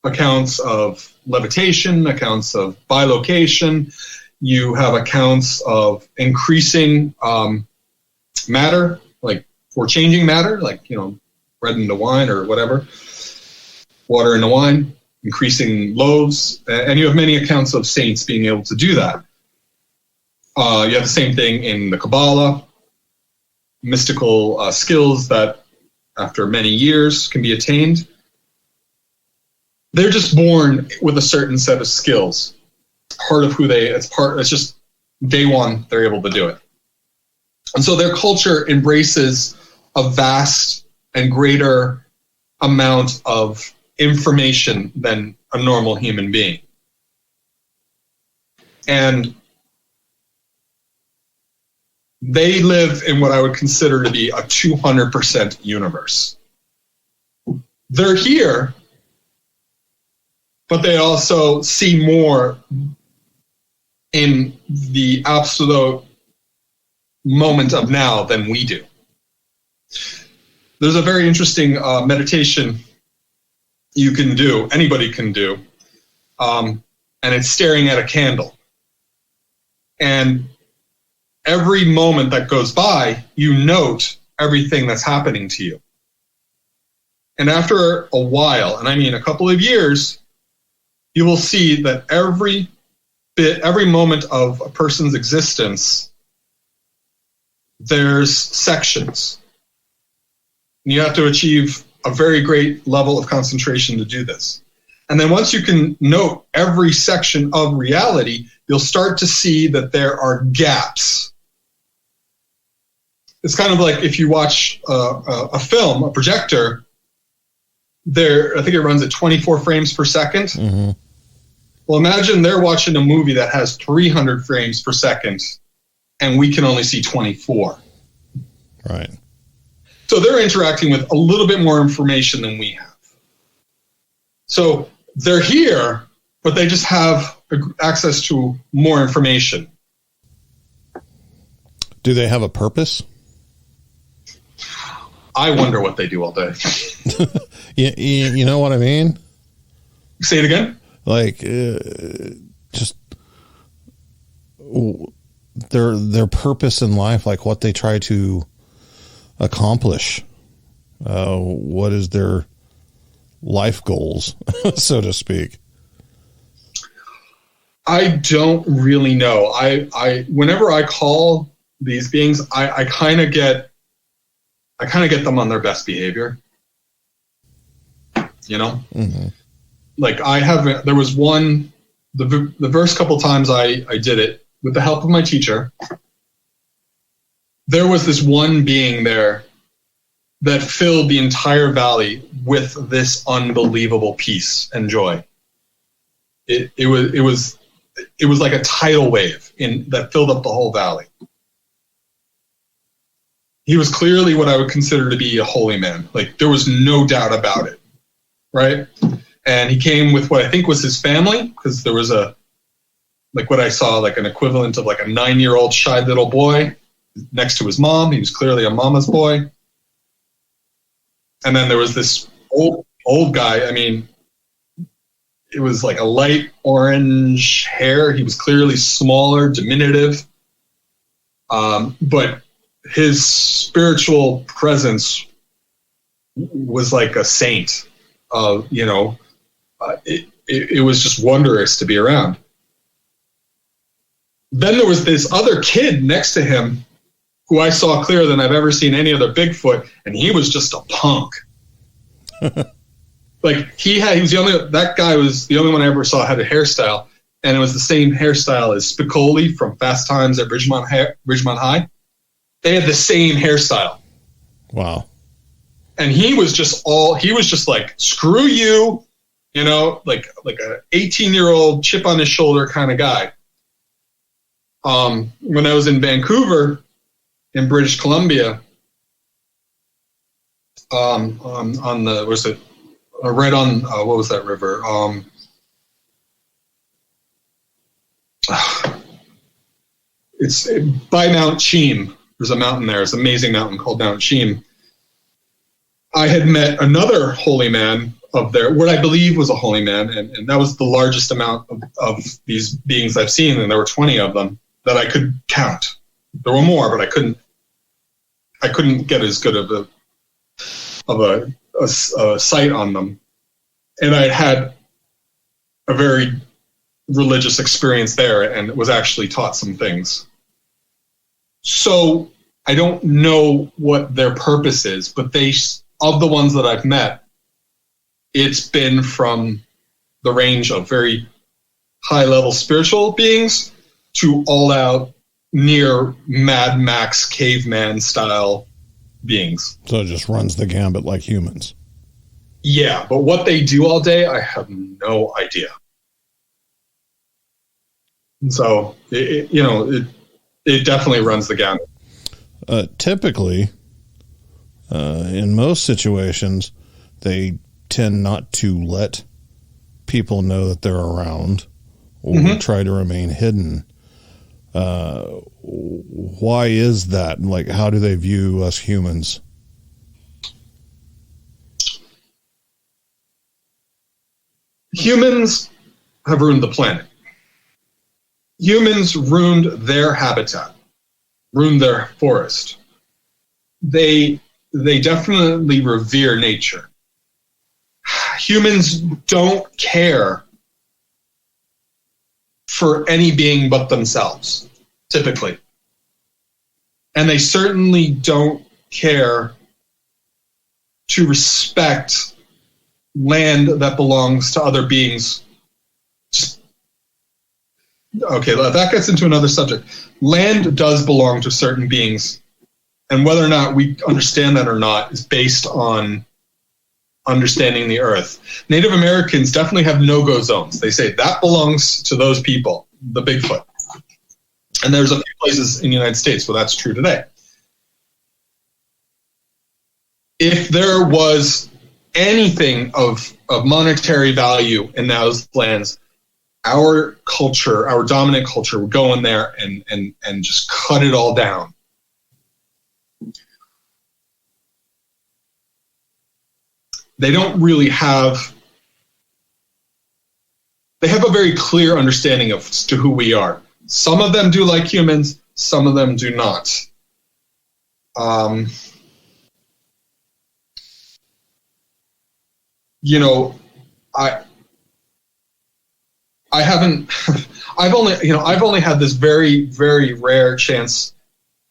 accounts of levitation, accounts of bilocation. You have accounts of increasing matter, like for changing matter, like, bread into wine or whatever, water into wine, increasing loaves. And you have many accounts of saints being able to do that. You have the same thing in the Kabbalah, mystical skills that after many years can be attained. They're just born with a certain set of skills. Part of who it's just day one, they're able to do it. And so their culture embraces a vast and greater amount of information than a normal human being. And they live in what I would consider to be a 200% universe. They're here, but they also see more in the absolute moment of now than we do. There's a very interesting meditation you can do, anybody can do, and it's staring at a candle. And every moment that goes by, you note everything that's happening to you. And after a while, and I mean a couple of years, you will see that every moment of a person's existence, there's sections. And you have to achieve a very great level of concentration to do this. And then once you can note every section of reality, you'll start to see that there are gaps. It's kind of like if you watch a film, a projector, I think it runs at 24 frames per second. Mm-hmm. Well, imagine they're watching a movie that has 300 frames per second, and we can only see 24. Right. So they're interacting with a little bit more information than we have. So they're here, but they just have access to more information. Do they have a purpose? I wonder what they do all day. You know what I mean? Say it again? Like, just their purpose in life, like what they try to accomplish. What is their life goals, so to speak? I don't really know. I whenever I call these beings, I kind of get them on their best behavior. You know, like I haven't. There was one the first couple times I did it with the help of my teacher. There was this one being there that filled the entire valley with this unbelievable peace and joy. It was like a tidal wave that filled up the whole valley. He was clearly what I would consider to be a holy man. Like, there was no doubt about it, right? And he came with what I think was his family, because there was what I saw, like an equivalent of like a 9-year-old shy little boy next to his mom. He was clearly a mama's boy. And then there was this old guy. I mean, it was like a light orange hair. He was clearly smaller, diminutive. But his spiritual presence was like a saint. It was just wondrous to be around. Then there was this other kid next to him who I saw clearer than I've ever seen any other Bigfoot, and he was just a punk. Like, that guy was the only one I ever saw had a hairstyle, and it was the same hairstyle as Spicoli from Fast Times at Ridgemont High. They had the same hairstyle. Wow. And he was just like, screw you, like a 18-year-old chip on his shoulder kind of guy. When I was in Vancouver, in British Columbia, on the, was it right on, what was that river? It's by Mount Cheam. There's a mountain there. It's an amazing mountain called Mount Cheam. I had met another holy man of there, what I believe was a holy man, and that was the largest amount of these beings I've seen, and there were 20 of them that I could count. There were more, but I couldn't get as good of a sight on them. And I had a very religious experience there, and was actually taught some things. So I don't know what their purpose is, but of the ones that I've met, it's been from the range of very high-level spiritual beings to all-out, near Mad Max caveman-style beings. So it just runs the gambit like humans. Yeah, but what they do all day, I have no idea. So, it definitely runs the gamut. Typically, in most situations, they tend not to let people know that they're around, or try to remain hidden. Why is that? Like, how do they view us humans? Humans have ruined the planet. Humans ruined their habitat, ruined their forest. They definitely revere nature. Humans don't care for any being but themselves, typically. And they certainly don't care to respect land that belongs to other beings. Okay, that gets into another subject. Land does belong to certain beings, and whether or not we understand that or not is based on understanding the earth. Native Americans definitely have no-go zones. They say that belongs to those people, the Bigfoot. And there's a few places in the United States where that's true today. If there was anything of monetary value in those lands, our culture, our dominant culture, would go in there and just cut it all down. They don't really have. They have a very clear understanding of to who we are. Some of them do like humans, some of them do not. I haven't. I've only had this very, very rare chance,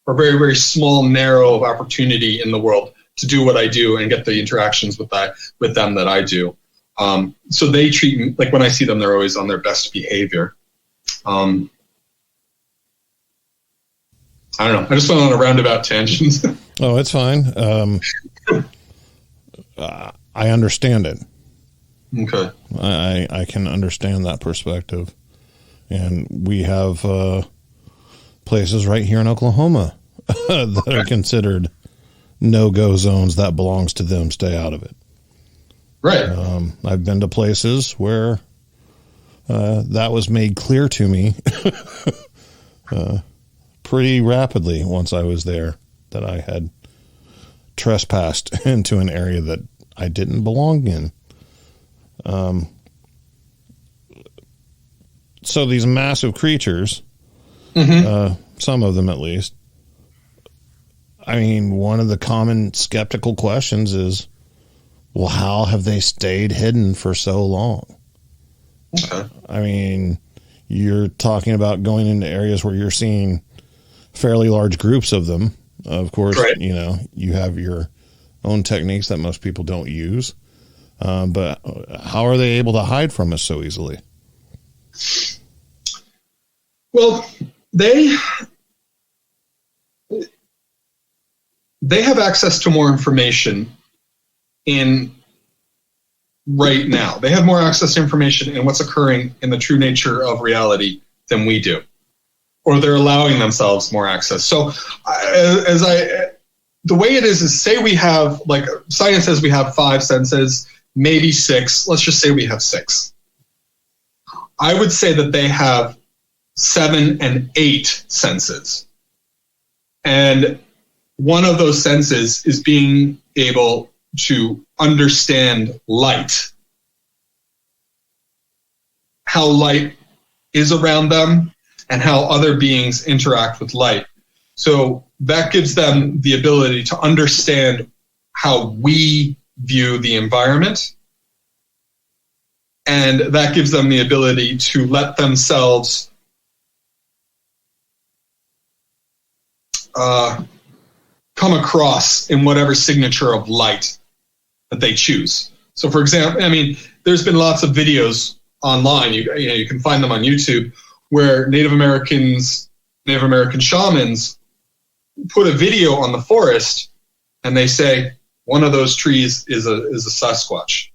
or very, very small, narrow of opportunity in the world to do what I do and get the interactions with them that I do. So they treat me like, when I see them, they're always on their best behavior. I don't know. I just went on a roundabout tangent. Oh, it's fine. I understand it. Okay. I can understand that perspective. And we have places right here in Oklahoma that are considered no-go zones. That belongs to them. Stay out of it. Right. I've been to places where that was made clear to me pretty rapidly once I was there, that I had trespassed into an area that I didn't belong in. So these massive creatures, some of them at least, I mean, one of the common skeptical questions is, well, how have they stayed hidden for so long? Okay. I mean, you're talking about going into areas where you're seeing fairly large groups of them. Of course, right. You have your own techniques that most people don't use. But how are they able to hide from us so easily? Well, they have access to more information right now. They have more access to information in what's occurring in the true nature of reality than we do, or they're allowing themselves more access. So the way it is say we have, like, science says we have 5 senses, maybe 6. Let's just say we have 6. I would say that they have 7 and 8 senses. And one of those senses is being able to understand light, how light is around them, and how other beings interact with light. So that gives them the ability to understand how we view the environment. And that gives them the ability to let themselves come across in whatever signature of light that they choose. So, for example, I mean, there's been lots of videos online. You can find them on YouTube where Native American shamans put a video on the forest, and they say one of those trees is a sasquatch.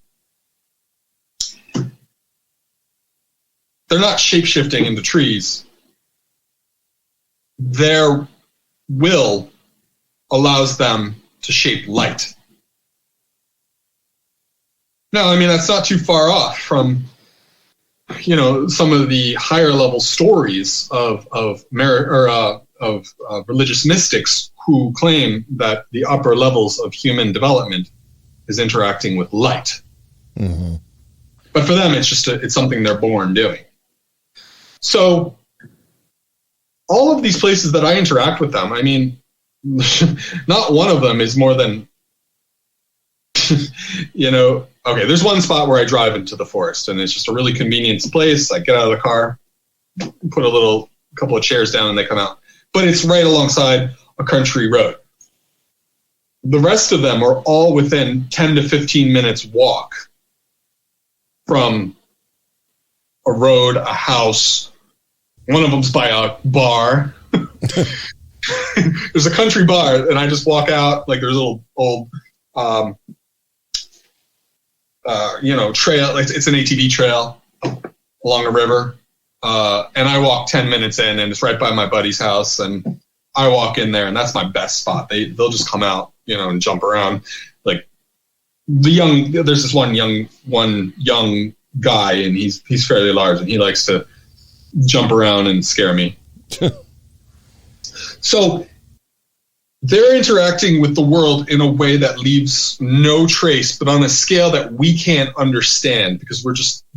They're not shape-shifting into trees. Their will allows them to shape light. Now, I mean, that's not too far off from, some of the higher level stories of religious mystics who claim that the upper levels of human development is interacting with light. Mm-hmm. But for them, it's something they're born doing. So all of these places that I interact with them, I mean, not one of them is more than, okay, there's one spot where I drive into the forest, and it's just a really convenient place. I get out of the car, put a couple of chairs down, and they come out. But it's right alongside a country road. The rest of them are all within 10 to 15 minutes walk from a road, a house. One of them's by a bar. There's a country bar, and I just walk out, like, there's a little old, trail. It's an ATV trail along a river. And I walk 10 minutes in, and it's right by my buddy's house, and I walk in there, and that's my best spot. They'll just come out, and jump around. Like, there's this one young guy, and he's fairly large, and he likes to jump around and scare me. So they're interacting with the world in a way that leaves no trace, but on a scale that we can't understand, because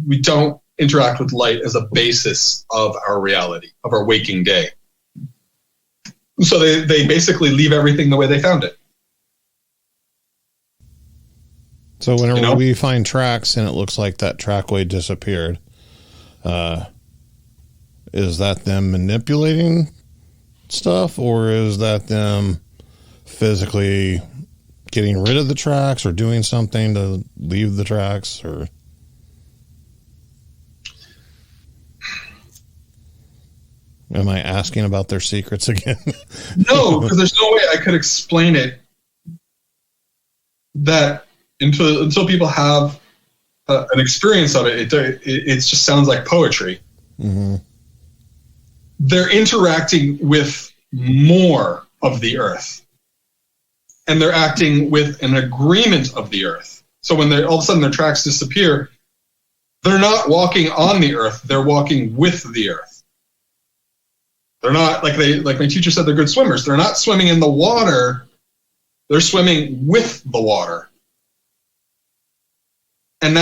we don't interact with light as a basis of our reality, of our waking day. So they basically leave everything the way they found it. So whenever we find tracks and it looks like that trackway disappeared, Is that them manipulating stuff, or is that them physically getting rid of the tracks or doing something to leave the tracks? Or am I asking about their secrets again? No, because there's no way I could explain it that until people have an experience of it, it just sounds like poetry. Mm-hmm. They're interacting with more of the earth, and they're acting with an agreement of the earth. So when all of a sudden their tracks disappear, they're not walking on the earth, they're walking with the earth. They're not, like my teacher said, they're good swimmers. They're not swimming in the water, they're swimming with the water. And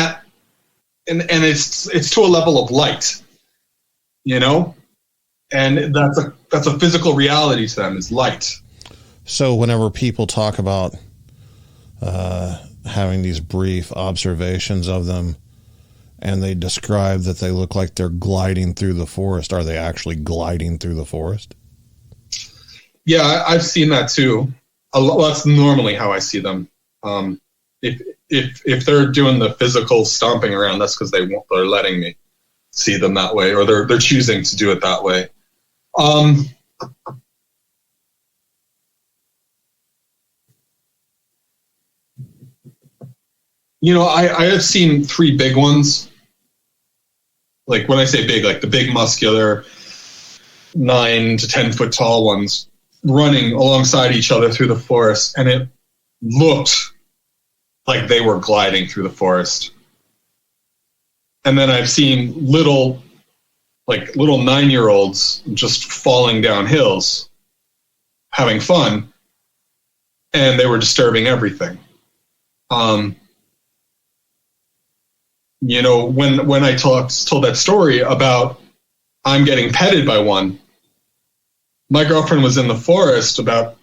it's to a level of light, you know? And that's a physical reality to them, is light. So whenever people talk about having these brief observations of them, and they describe that they look like they're gliding through the forest, are they actually gliding through the forest? Yeah, I've seen that too. Well, that's normally how I see them. If they're doing the physical stomping around, that's because they're letting me see them that way, or they're choosing to do it that way. You know, I have seen 3 big ones. Like when I say big, like the big muscular 9 to 10 foot tall ones running alongside each other through the forest, and it looked like they were gliding through the forest. And then I've seen little 9-year-olds just falling down hills, having fun, and they were disturbing everything. You know, when I told that story about I'm getting petted by one, my girlfriend was in the forest about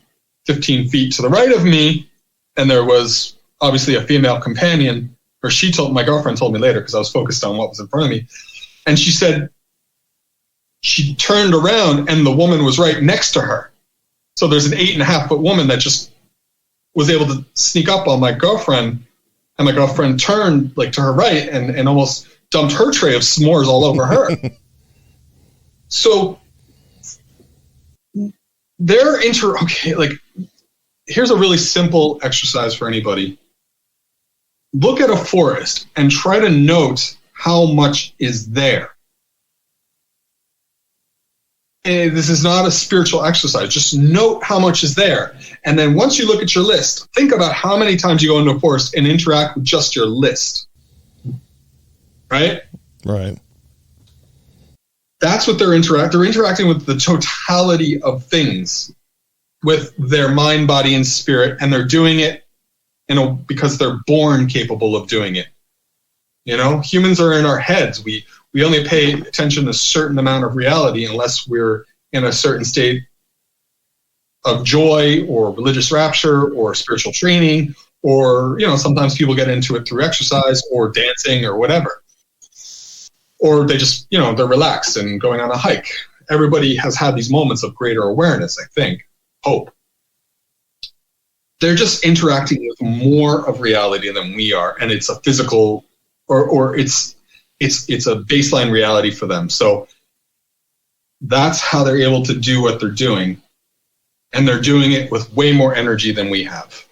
15 feet to the right of me, and there was obviously a female companion, or my girlfriend told me later because I was focused on what was in front of me, and she said she turned around and the woman was right next to her. So there's an 8.5 foot woman that just was able to sneak up on my girlfriend, and my girlfriend turned like to her right and almost dumped her tray of s'mores all over her. So here's a really simple exercise for anybody. Look at a forest and try to note how much is there. And this is not a spiritual exercise. Just note how much is there. And then once you look at your list, think about how many times you go into a forest and interact with just your list. Right? Right. That's what they're interacting with the totality of things, with their mind, body, and spirit, and they're doing it because they're born capable of doing it. You know, humans are in our heads. We only pay attention to a certain amount of reality unless we're in a certain state of joy or religious rapture or spiritual training, or, you know, sometimes people get into it through exercise or dancing or whatever. Or they just, you know, they're relaxed and going on a hike. Everybody has had these moments of greater awareness, I think, hope. They're just interacting with more of reality than we are, and it's a physical, or it's a baseline reality for them. So that's how they're able to do what they're doing, and they're doing it with way more energy than we have.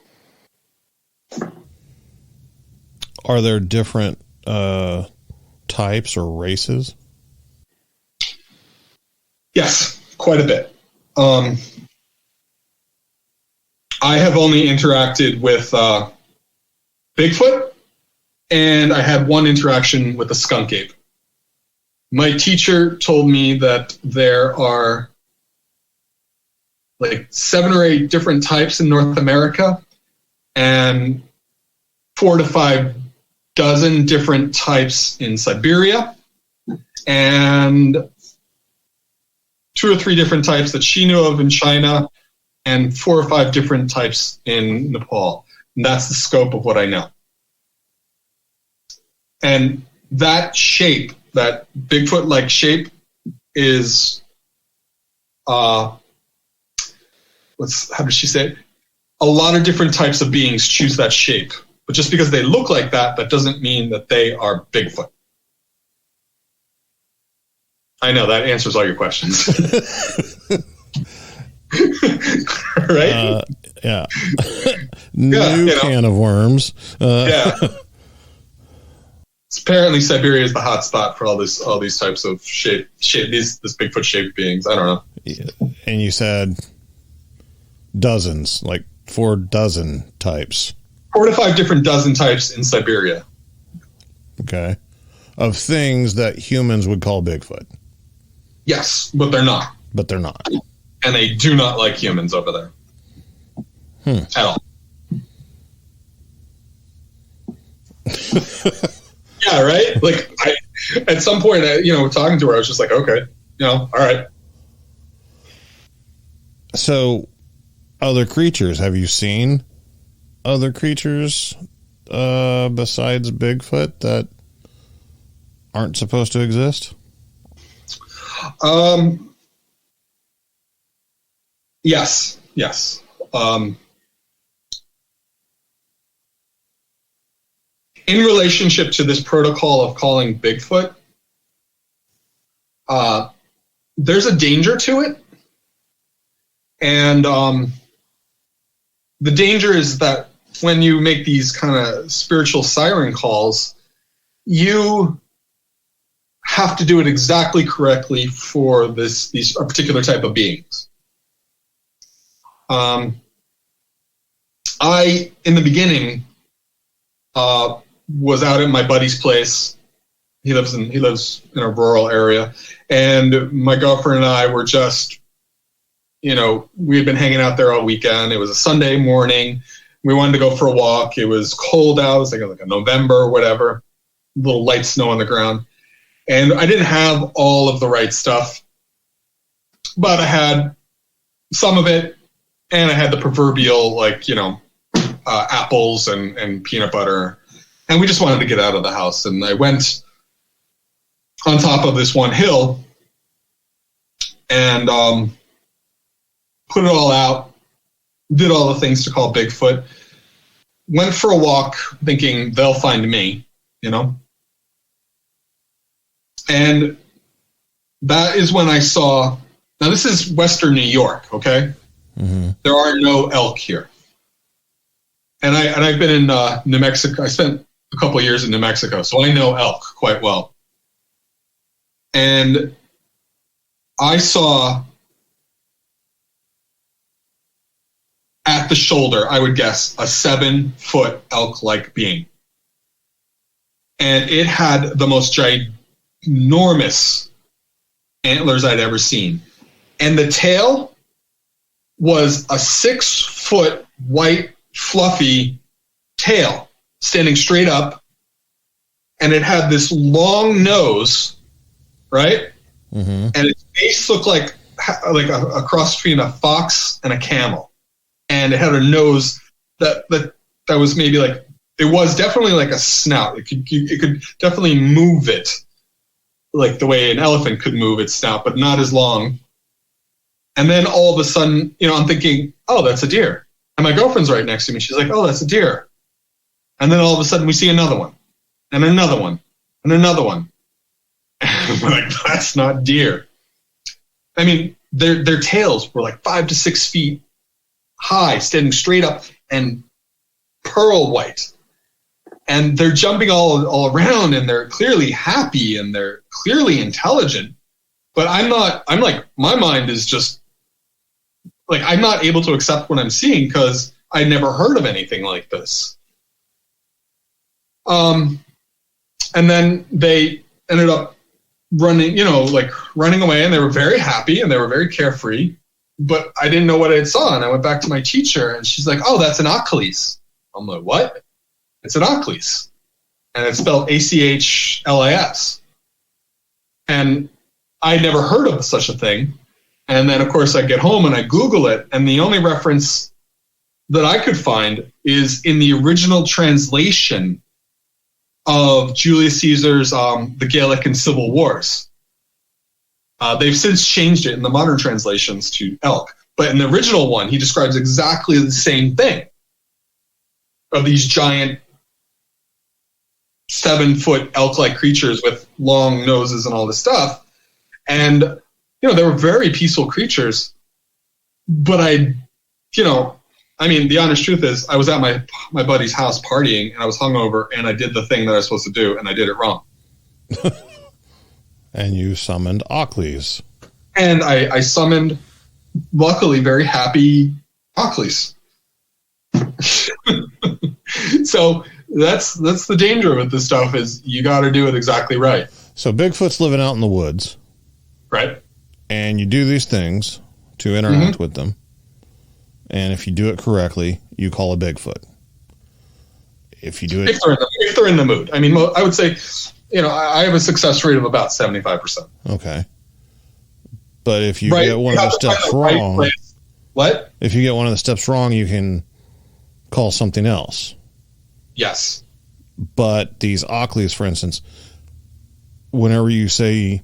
Are there different types or races? Yes, quite a bit. I have only interacted with Bigfoot, and I had one interaction with a skunk ape. My teacher told me that there are like 7 or 8 different types in North America, and 4 to 5 dozen different types in Siberia, and 2 or 3 different types that she knew of in China, and 4 or 5 different types in Nepal. And that's the scope of what I know. And that shape that Bigfoot-like shape is, how does she say it? A lot of different types of beings choose that shape. But just because they look like that, that doesn't mean that they are Bigfoot. I know that answers all your questions. Right? Yeah. New can of worms. Yeah. Apparently Siberia is the hot spot for all these types of this Bigfoot shaped beings. I don't know. And you said dozens, like 4 dozen types. 4 to 5 different dozen types in Siberia. Okay. Of things that humans would call Bigfoot. Yes, but they're not. But they're not. And they do not like humans over there. At all. Yeah, right? Like, at some point, talking to her, I was just like, okay, all right. So, other creatures, have you seen other creatures besides Bigfoot that aren't supposed to exist? Yes. In relationship to this protocol of calling Bigfoot, there's a danger to it. And the danger is that when you make these kind of spiritual siren calls, you have to do it exactly correctly for these particular type of beings. I, in the beginning, was out at my buddy's place. He lives in a rural area, and my girlfriend and I were just, we had been hanging out there all weekend. It was a Sunday morning. We wanted to go for a walk. It was cold out. It was like a November or whatever. A little light snow on the ground. And I didn't have all of the right stuff, but I had some of it, and I had the proverbial, apples and peanut butter. And we just wanted to get out of the house. And I went on top of this one hill and put it all out, did all the things to call Bigfoot, went for a walk thinking they'll find me, And that is when I saw, now this is Western New York, okay? Mm-hmm. There are no elk here. And I've been in New Mexico. I spent a couple of years in New Mexico, so I know elk quite well. And I saw at the shoulder, I would guess, a 7-foot elk-like being. And it had the most ginormous antlers I'd ever seen. And the tail was a 6-foot white fluffy tail standing straight up, and it had this long nose, right? Mm-hmm. And its face looked like a cross between a fox and a camel, and it had a nose that was maybe like, it was definitely like a snout. It could definitely move it like the way an elephant could move its snout, but not as long. And then all of a sudden, I'm thinking, oh, that's a deer. And my girlfriend's right next to me. She's like, oh, that's a deer. And then all of a sudden we see another one and another one and another one. And we're like, that's not deer. I mean, their tails were like 5 to 6 feet high, standing straight up and pearl white. And they're jumping all around, and they're clearly happy, and they're clearly intelligent. But I'm like, my mind is just like, I'm not able to accept what I'm seeing because I never heard of anything like this. And then they ended up running away, and they were very happy and they were very carefree, but I didn't know what I saw. And I went back to my teacher, and she's like, oh, that's an achilles. I'm like, what? It's an achilles. And it's spelled Achlas. And I never heard of such a thing. And then, of course, I get home and I Google it, and the only reference that I could find is in the original translation of Julius Caesar's the Gallic and Civil Wars. They've since changed it in the modern translations to elk. But in the original one, he describes exactly the same thing of these giant 7-foot elk-like creatures with long noses and all this stuff. And, they were very peaceful creatures. But the honest truth is I was at my buddy's house partying and I was hungover and I did the thing that I was supposed to do and I did it wrong. And you summoned Ockleys. And I summoned, luckily, very happy Ockleys. So that's the danger with this stuff is you got to do it exactly right. So Bigfoot's living out in the woods. Right. And you do these things to interact with them. And if you do it correctly, you call a Bigfoot. If you do it... If they're in the mood. I mean, I would say, I have a success rate of about 75%. Okay. But if you get one of the steps wrong... What? If you get one of the steps wrong, you can call something else. Yes. But these Ockleys, for instance, whenever you say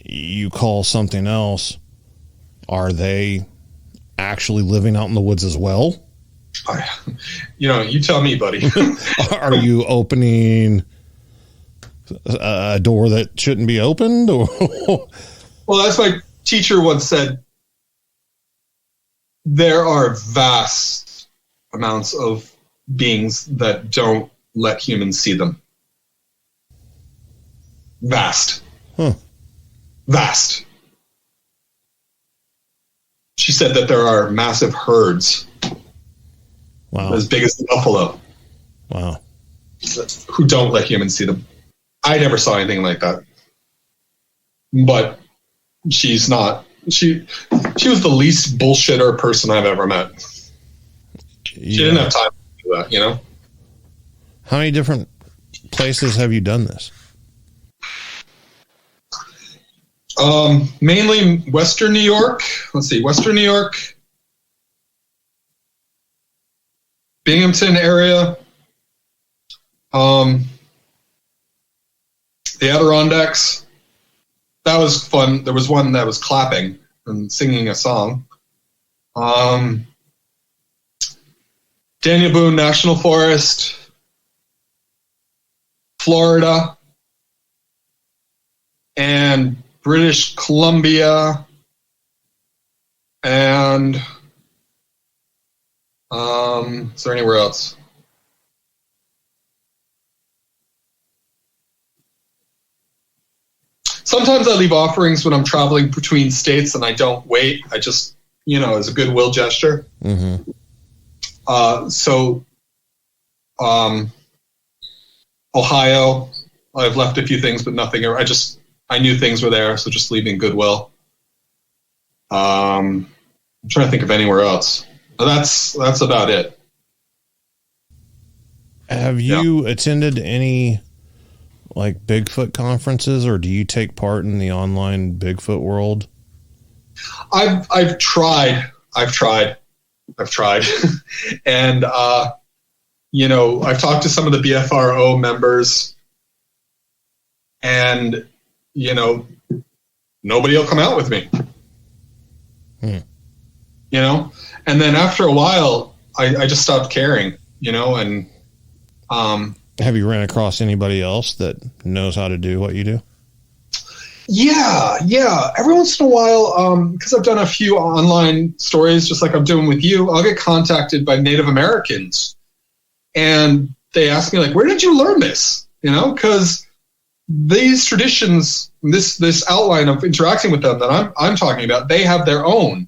you call something else, are they actually living out in the woods as well? You tell me, buddy. Are you opening a door that shouldn't be opened? Or well, as my teacher once said, there are vast amounts of beings that don't let humans see them. Vast. Huh. Vast. She said that there are massive herds. Wow. As big as the buffalo. Wow. Who don't let humans see them. I never saw anything like that. But she's not. She was the least bullshitter person I've ever met. She didn't have time to do that, How many different places have you done this? Mainly Western New York. Let's see, Western New York, Binghamton area, the Adirondacks. That was fun. There was one that was clapping and singing a song. Daniel Boone National Forest, Florida, and British Columbia, and is there anywhere else? Sometimes I leave offerings when I'm traveling between states and I don't wait. I just, as a goodwill gesture. Mm-hmm. Ohio, I've left a few things, but nothing. I knew things were there, so just leaving goodwill. I'm trying to think of anywhere else. But that's about it. Have you attended any Bigfoot conferences, or do you take part in the online Bigfoot world? I've tried, and I've talked to some of the BFRO members, and nobody will come out with me. And then after a while, I just stopped caring. And have you ran across anybody else that knows how to do what you do? Yeah. Every once in a while, because I've done a few online stories, just like I'm doing with you, I'll get contacted by Native Americans, and they ask me where did you learn this? Because these traditions, this outline of interacting with them that I'm talking about, they have their own,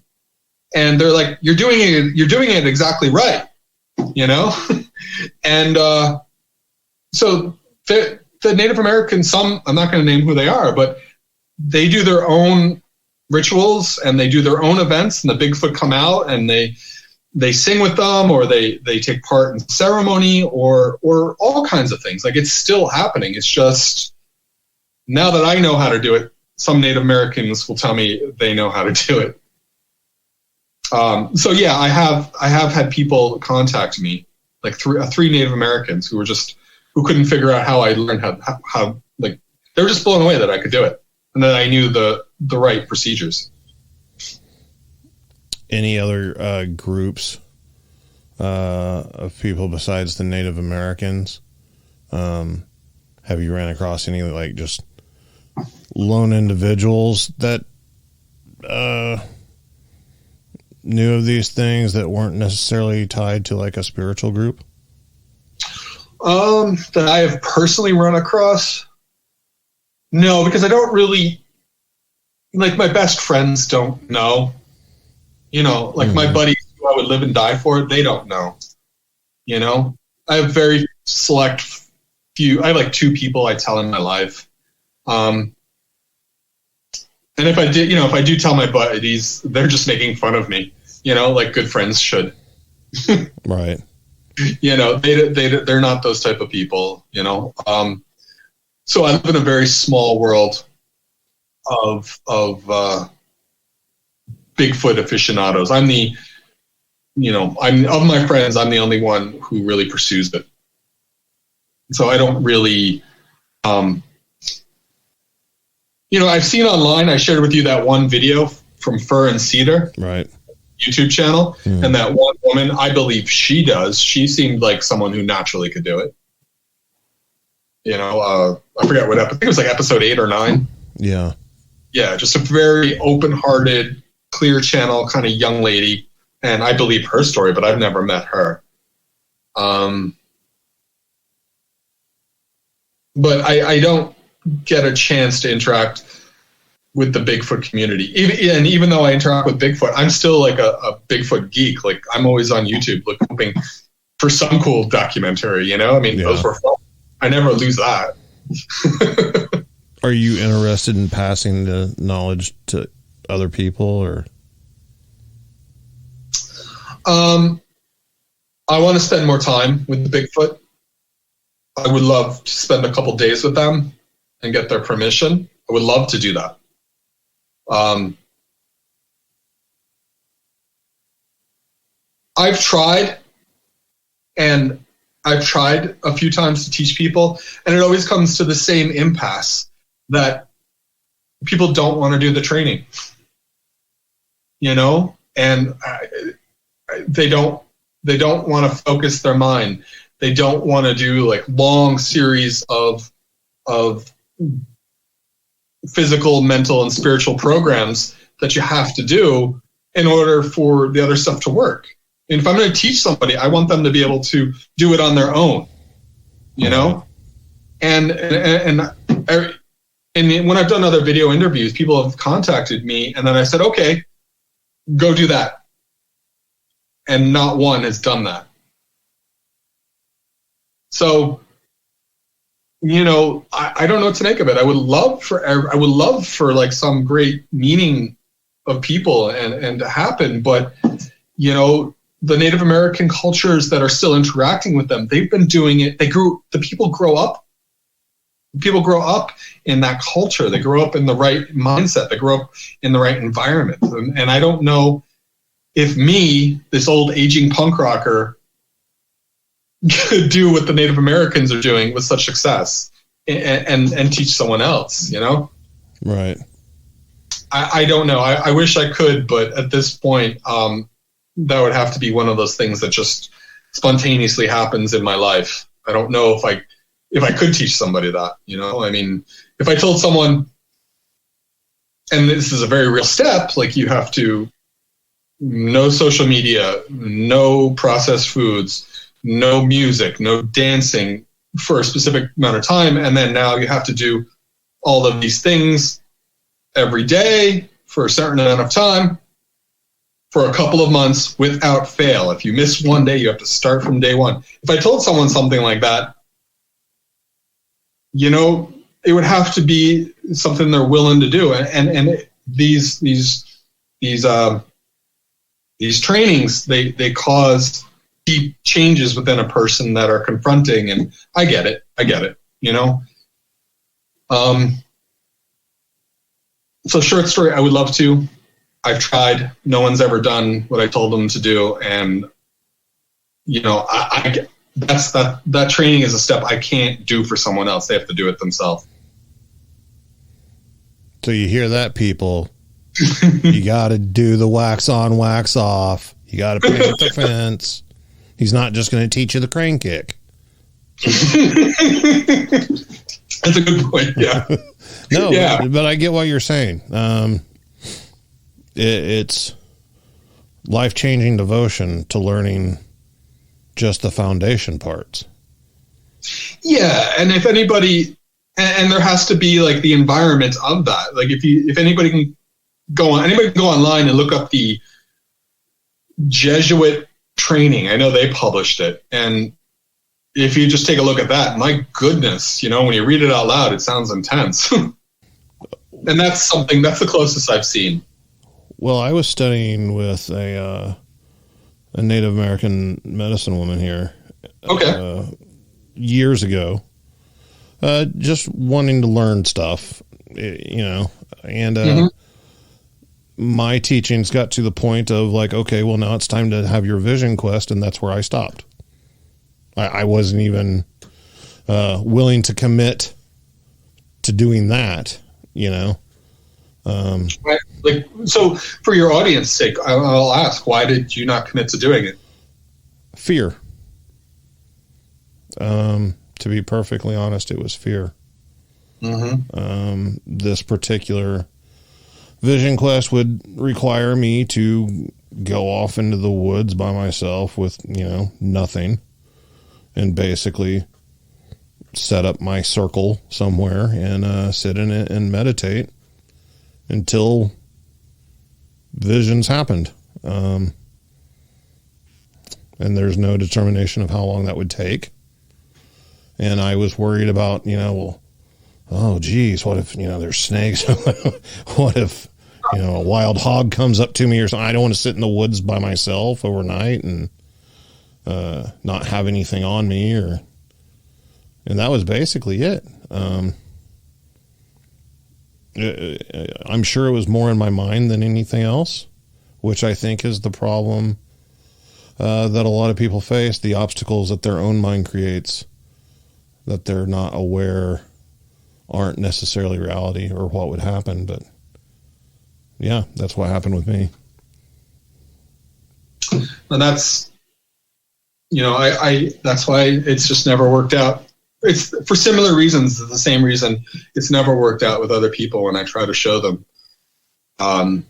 and they're like, you're doing it exactly right, and so the Native Americans, some, I'm not going to name who they are, but they do their own rituals and they do their own events, and the Bigfoot come out and they sing with them, or they take part in ceremony, or all kinds of things. It's still happening. It's just now that I know how to do it, some Native Americans will tell me they know how to do it. So yeah, I have had people contact me, three Native Americans who were just who couldn't figure out how I learned how like, they were just blown away that I could do it and that I knew the right procedures. Any other groups of people besides the Native Americans? Have you ran across any like just lone individuals that knew of these things that weren't necessarily tied to like a spiritual group? That I have personally run across? No, because I don't really, like, my best friends don't know. You know, like my buddies who I would live and die for, they don't know. You know, I have very select few. I have like 2 people I tell in my life. And if I did, if I do tell my buddies, they're just making fun of me, like good friends should. Right. They're not those type of people, so I live in a very small world of Bigfoot aficionados. I'm of my friends, I'm the only one who really pursues it. So I don't really, I've seen online, I shared with you that one video from Fur and Cedar. Right. YouTube channel. And that one woman, I believe she seemed like someone who naturally could do it. I forget what I think it was like episode 8 or 9. Yeah. Yeah. Just a very open-hearted, clear channel kind of young lady. And I believe her story, but I've never met her. But I don't get a chance to interact with the Bigfoot community. Even though I interact with Bigfoot, I'm still like a Bigfoot geek. Like I'm always on YouTube looking for some cool documentary, Those were fun. I never lose that. Are you interested in passing the knowledge to other people or? I want to spend more time with the Bigfoot. I would love to spend a couple days with them and get their permission. I would love to do that. I've tried a few times to teach people, and it always comes to the same impasse that people don't want to do the training, and they don't want to focus their mind. They don't want to do like long series of physical, mental, and spiritual programs that you have to do in order for the other stuff to work. And if I'm going to teach somebody, I want them to be able to do it on their own, And when I've done other video interviews, people have contacted me, and then I said, okay, go do that. And not one has done that. So, I don't know what to make of it. I would love for like some great meeting of people and to happen, but the Native American cultures that are still interacting with them, they've been doing it. People grow up in that culture. They grow up in the right mindset. They grow up in the right environment. And I don't know if me, this old aging punk rocker, could do what the Native Americans are doing with such success and teach someone else, Right. I don't know. I wish I could, but at this point, that would have to be one of those things that just spontaneously happens in my life. I don't know if I could teach somebody that, if I told someone, and this is a very real step, like you have to no social media, no processed foods, no music, no dancing for a specific amount of time. And then now you have to do all of these things every day for a certain amount of time for a couple of months without fail. If you miss one day, you have to start from day one. If I told someone something like that, it would have to be something they're willing to do. And these trainings, they cause deep changes within a person that are confronting, and I get it. So short story, I would love to. I've tried. No one's ever done what I told them to do, and that training is a step I can't do for someone else. They have to do it themselves. So you hear that, people? You got to do the wax on, wax off. You got to paint the fence. He's not just going to teach you the crane kick. That's a good point. Yeah. No, yeah. but I get what you're saying. It's life-changing devotion to learning just the foundation parts. Yeah, and if anybody, and there has to be like the environment of that. Like if anybody can go online and look up the Jesuit training. I know they published it, and if you just take a look at that, my goodness, when you read it out loud, it sounds intense. And that's the closest I've seen. Well, I was studying with a Native American medicine woman here. Okay. Years ago, just wanting to learn stuff, and my teachings got to the point of like, okay, well, now it's time to have your vision quest, and that's where I stopped. I wasn't even willing to commit to doing that, So for your audience sake, I'll ask, why did you not commit to doing it? Fear. To be perfectly honest, it was fear. This particular vision quest would require me to go off into the woods by myself with, nothing, and basically set up my circle somewhere and sit in it and meditate until visions happened. And there's no determination of how long that would take. And I was worried about, oh, geez, what if, there's snakes? What if, a wild hog comes up to me or something? I don't want to sit in the woods by myself overnight and not have anything on me. And that was basically it. I'm sure it was more in my mind than anything else, which I think is the problem that a lot of people face, the obstacles that their own mind creates that they're not aware aren't necessarily reality or what would happen. But yeah, that's what happened with me. And that's, that's why it's just never worked out. It's for similar reasons, the same reason it's never worked out with other people when I try to show them how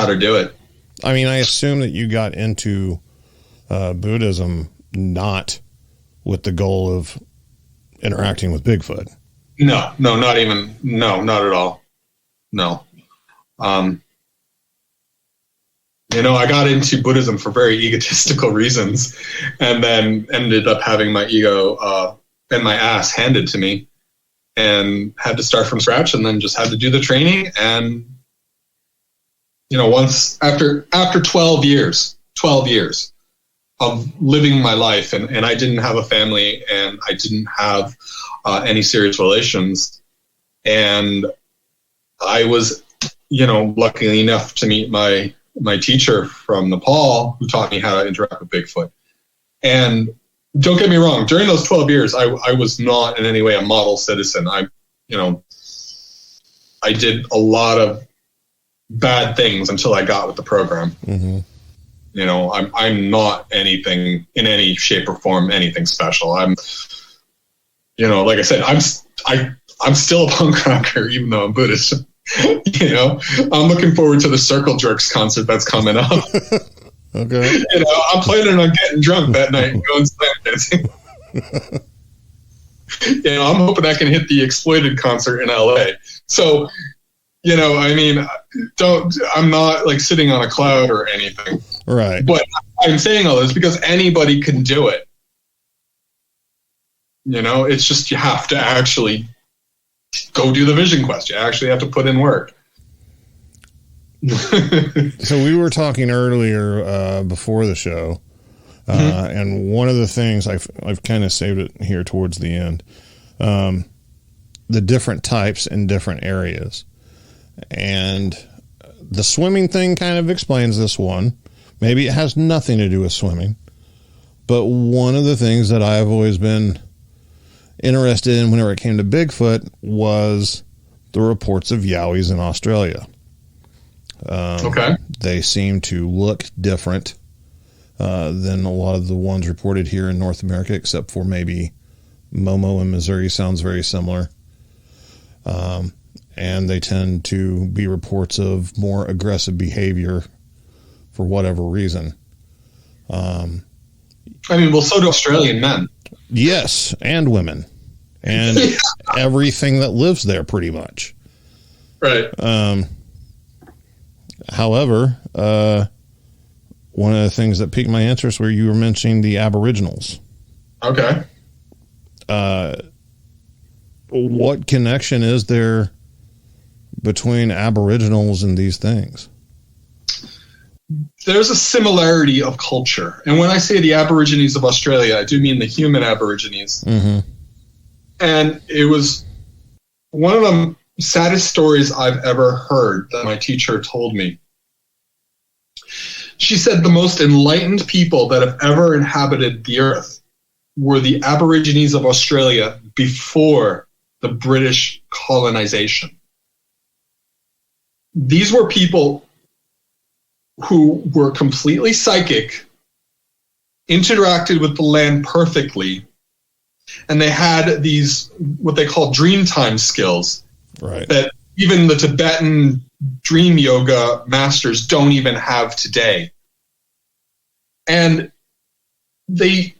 to do it. I mean, I assume that you got into Buddhism not with the goal of interacting with Bigfoot. No, not at all. No. I got into Buddhism for very egotistical reasons, and then ended up having my ego and my ass handed to me, and had to start from scratch, and then just had to do the training. And once after 12 years of living my life, and I didn't have a family, and I didn't have any serious relations, and I was lucky enough to meet my teacher from Nepal, who taught me how to interact with Bigfoot. And don't get me wrong, during those 12 years, I was not in any way a model citizen. I did a lot of bad things until I got with the program. Mm-hmm. I'm not anything in any shape or form, anything special. I'm, like I said, I'm still a punk rocker, even though I'm Buddhist. I'm looking forward to the Circle Jerks concert that's coming up. Okay. I'm planning on getting drunk that night and going slam dancing. I'm hoping I can hit the Exploited concert in LA. So, I'm not like sitting on a cloud or anything. Right. But I'm saying all this because anybody can do it. It's just you have to actually go do the vision quest. You actually have to put in work. So we were talking earlier before the show, and one of the things I've kind of saved it here towards the end, the different types in different areas. And the swimming thing kind of explains this one. Maybe it has nothing to do with swimming, But one of the things that I've always been interested in whenever it came to Bigfoot was the reports of Yowies in Australia. Okay. They seem to look different than a lot of the ones reported here in North America, except for maybe Momo in Missouri sounds very similar. And they tend to be reports of more aggressive behavior for whatever reason. So do Australian men. Yes, and women. And everything that lives there, pretty much. Right. However, one of the things that piqued my interest where you were mentioning the Aboriginals. Okay. What connection is there between Aboriginals and these things? There's a similarity of culture. And when I say the Aborigines of Australia, I do mean the human Aborigines. Mm-hmm. And it was one of the saddest stories I've ever heard that my teacher told me. She said the most enlightened people that have ever inhabited the earth were the Aborigines of Australia before the British colonization. These were people who were completely psychic, interacted with the land perfectly, and they had these, what they call dreamtime skills, right, that even the Tibetan dream yoga masters don't even have today. And these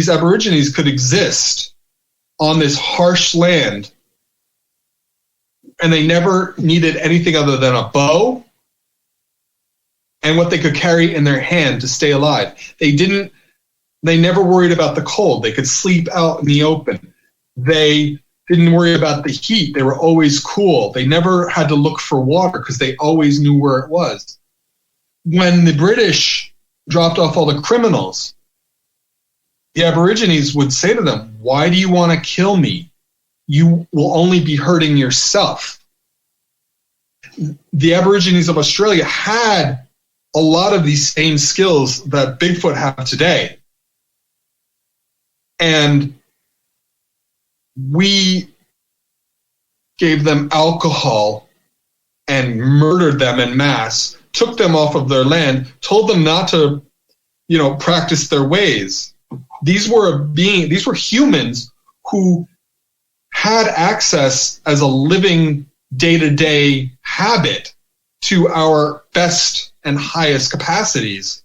Aborigines could exist on this harsh land, and they never needed anything other than a bow and what they could carry in their hand to stay alive. They never worried about the cold. They could sleep out in the open. They didn't worry about the heat. They were always cool. They never had to look for water because they always knew where it was. When the British dropped off all the criminals, the Aborigines would say to them, "Why do you want to kill me? You will only be hurting yourself." The Aborigines of Australia had a lot of these same skills that Bigfoot have today. And we gave them alcohol and murdered them en masse, took them off of their land, told them not to, practice their ways. These were humans who had access as a living day-to-day habit to our best and highest capacities.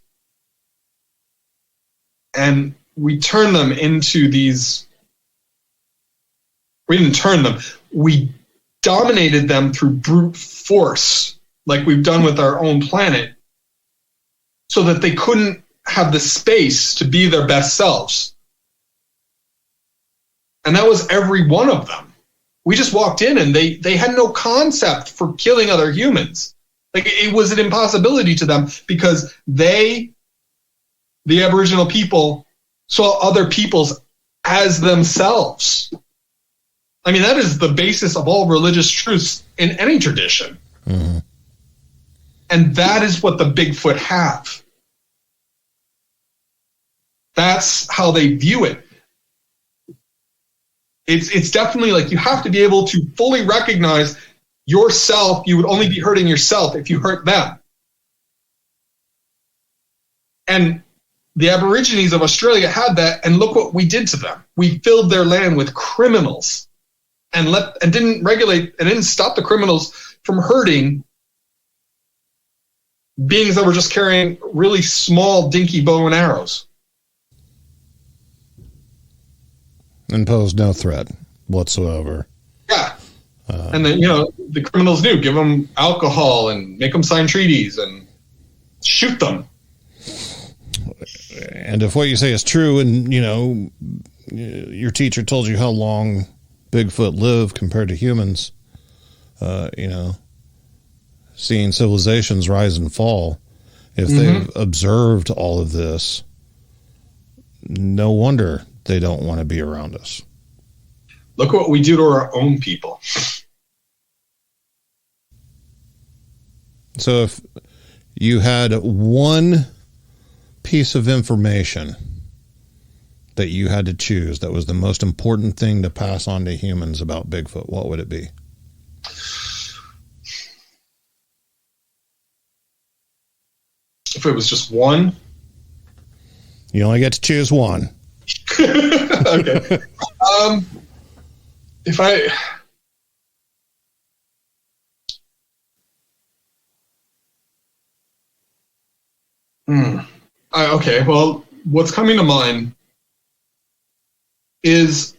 And we turned them into these. We didn't turn them. We dominated them through brute force, like we've done with our own planet, so that they couldn't have the space to be their best selves. And that was every one of them. We just walked in and they had no concept for killing other humans. Like, it was an impossibility to them because the Aboriginal people, saw other peoples as themselves. I mean, that is the basis of all religious truths in any tradition. Mm-hmm. And that is what the Bigfoot have. That's how they view it. It's definitely like you have to be able to fully recognize yourself. You would only be hurting yourself if you hurt them. And the Aborigines of Australia had that, and look what we did to them. We filled their land with criminals and didn't regulate and didn't stop the criminals from hurting beings that were just carrying really small, dinky bow and arrows. And posed no threat whatsoever. Yeah. And then, the criminals knew, give them alcohol and make them sign treaties and shoot them. And if what you say is true, and, your teacher told you how long Bigfoot lived compared to humans, seeing civilizations rise and fall, if they've observed all of this, no wonder they don't want to be around us. Look what we do to our own people. So if you had one piece of information that you had to choose that was the most important thing to pass on to humans about Bigfoot, what would it be? If it was just one? You only get to choose one. Okay. If I... Okay, well, what's coming to mind is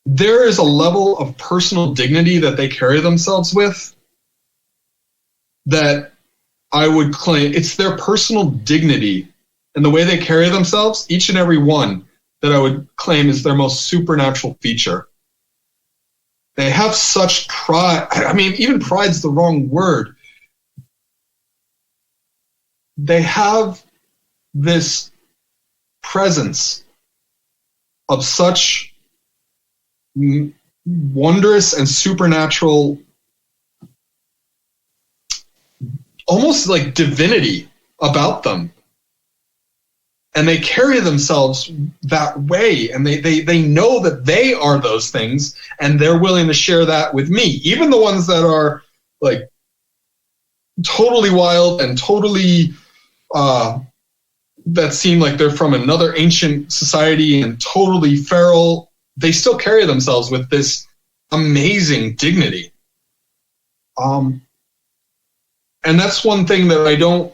there is a level of personal dignity that they carry themselves with that I would claim it's their personal dignity and the way they carry themselves, each and every one, that I would claim is their most supernatural feature. They have such pride. I mean, even pride's the wrong word. They have this presence of such wondrous and supernatural, almost like divinity about them. And they carry themselves that way, and they know that they are those things, and they're willing to share that with me. Even the ones that are like totally wild and totally that seem like they're from another ancient society and totally feral, they still carry themselves with this amazing dignity. And that's one thing that I don't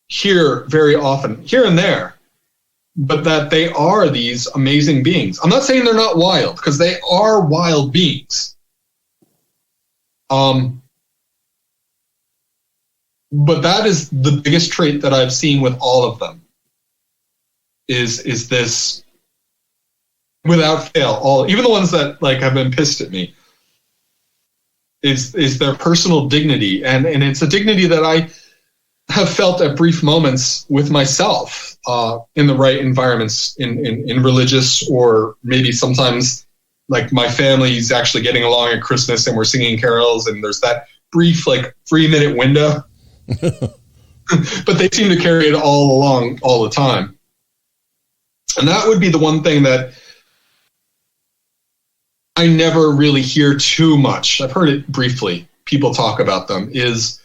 hear very often, here and there, but that they are these amazing beings. I'm not saying they're not wild, because they are wild beings. But that is the biggest trait that I've seen with all of them, is this, without fail, even the ones that like have been pissed at me, is their personal dignity. And it's a dignity that I have felt at brief moments with myself in the right environments, in religious, or maybe sometimes like my family's actually getting along at Christmas and we're singing carols, and there's that brief like 3-minute window. But they seem to carry it all along all the time. And that would be the one thing that I never really hear too much. I've heard it briefly. People talk about them, is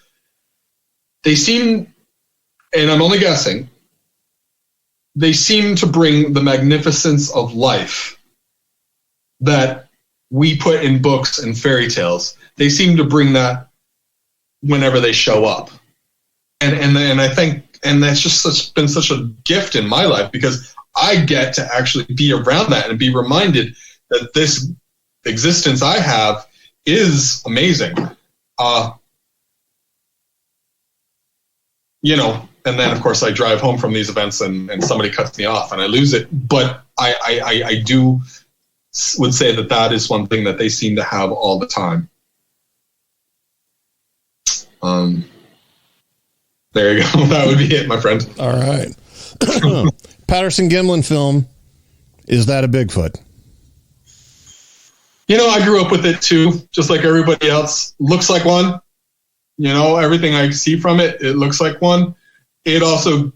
they seem, and I'm only guessing, they seem to bring the magnificence of life that we put in books and fairy tales. They seem to bring that whenever they show up. And I think, and that's just been such a gift in my life, because I get to actually be around that and be reminded that this existence I have is amazing. And then of course I drive home from these events and somebody cuts me off and I lose it. But I would say that is one thing that they seem to have all the time. There you go. That would be it, my friend. All right. Patterson Gimlin film. Is that a Bigfoot? I grew up with it too, just like everybody else. Looks like one. Everything I see from it, it looks like one. It also,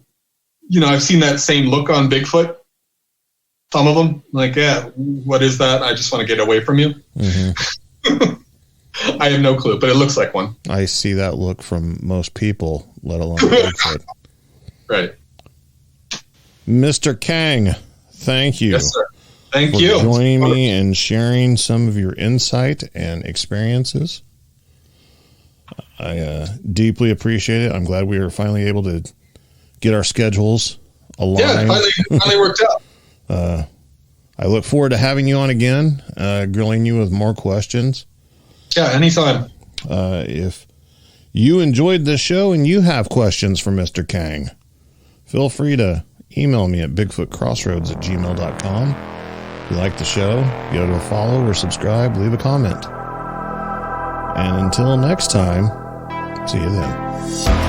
I've seen that same look on Bigfoot. Some of them, like, yeah, what is that? I just want to get away from you. Mm-hmm. I have no clue, but it looks like one. I see that look from most people, let alone Bigfoot. Right. Mr. Kang, thank you. Yes, sir. Thank for you. joining me and sharing some of your insight and experiences. I deeply appreciate it. I'm glad we were finally able to get our schedules aligned. Yeah, it finally worked out. I look forward to having you on again, grilling you with more questions. Yeah, anytime. If you enjoyed this show and you have questions for Mr. Kang, feel free to email me at bigfootcrossroads@gmail.com. If you like the show, give it a follow or subscribe, leave a comment. And until next time, see you then.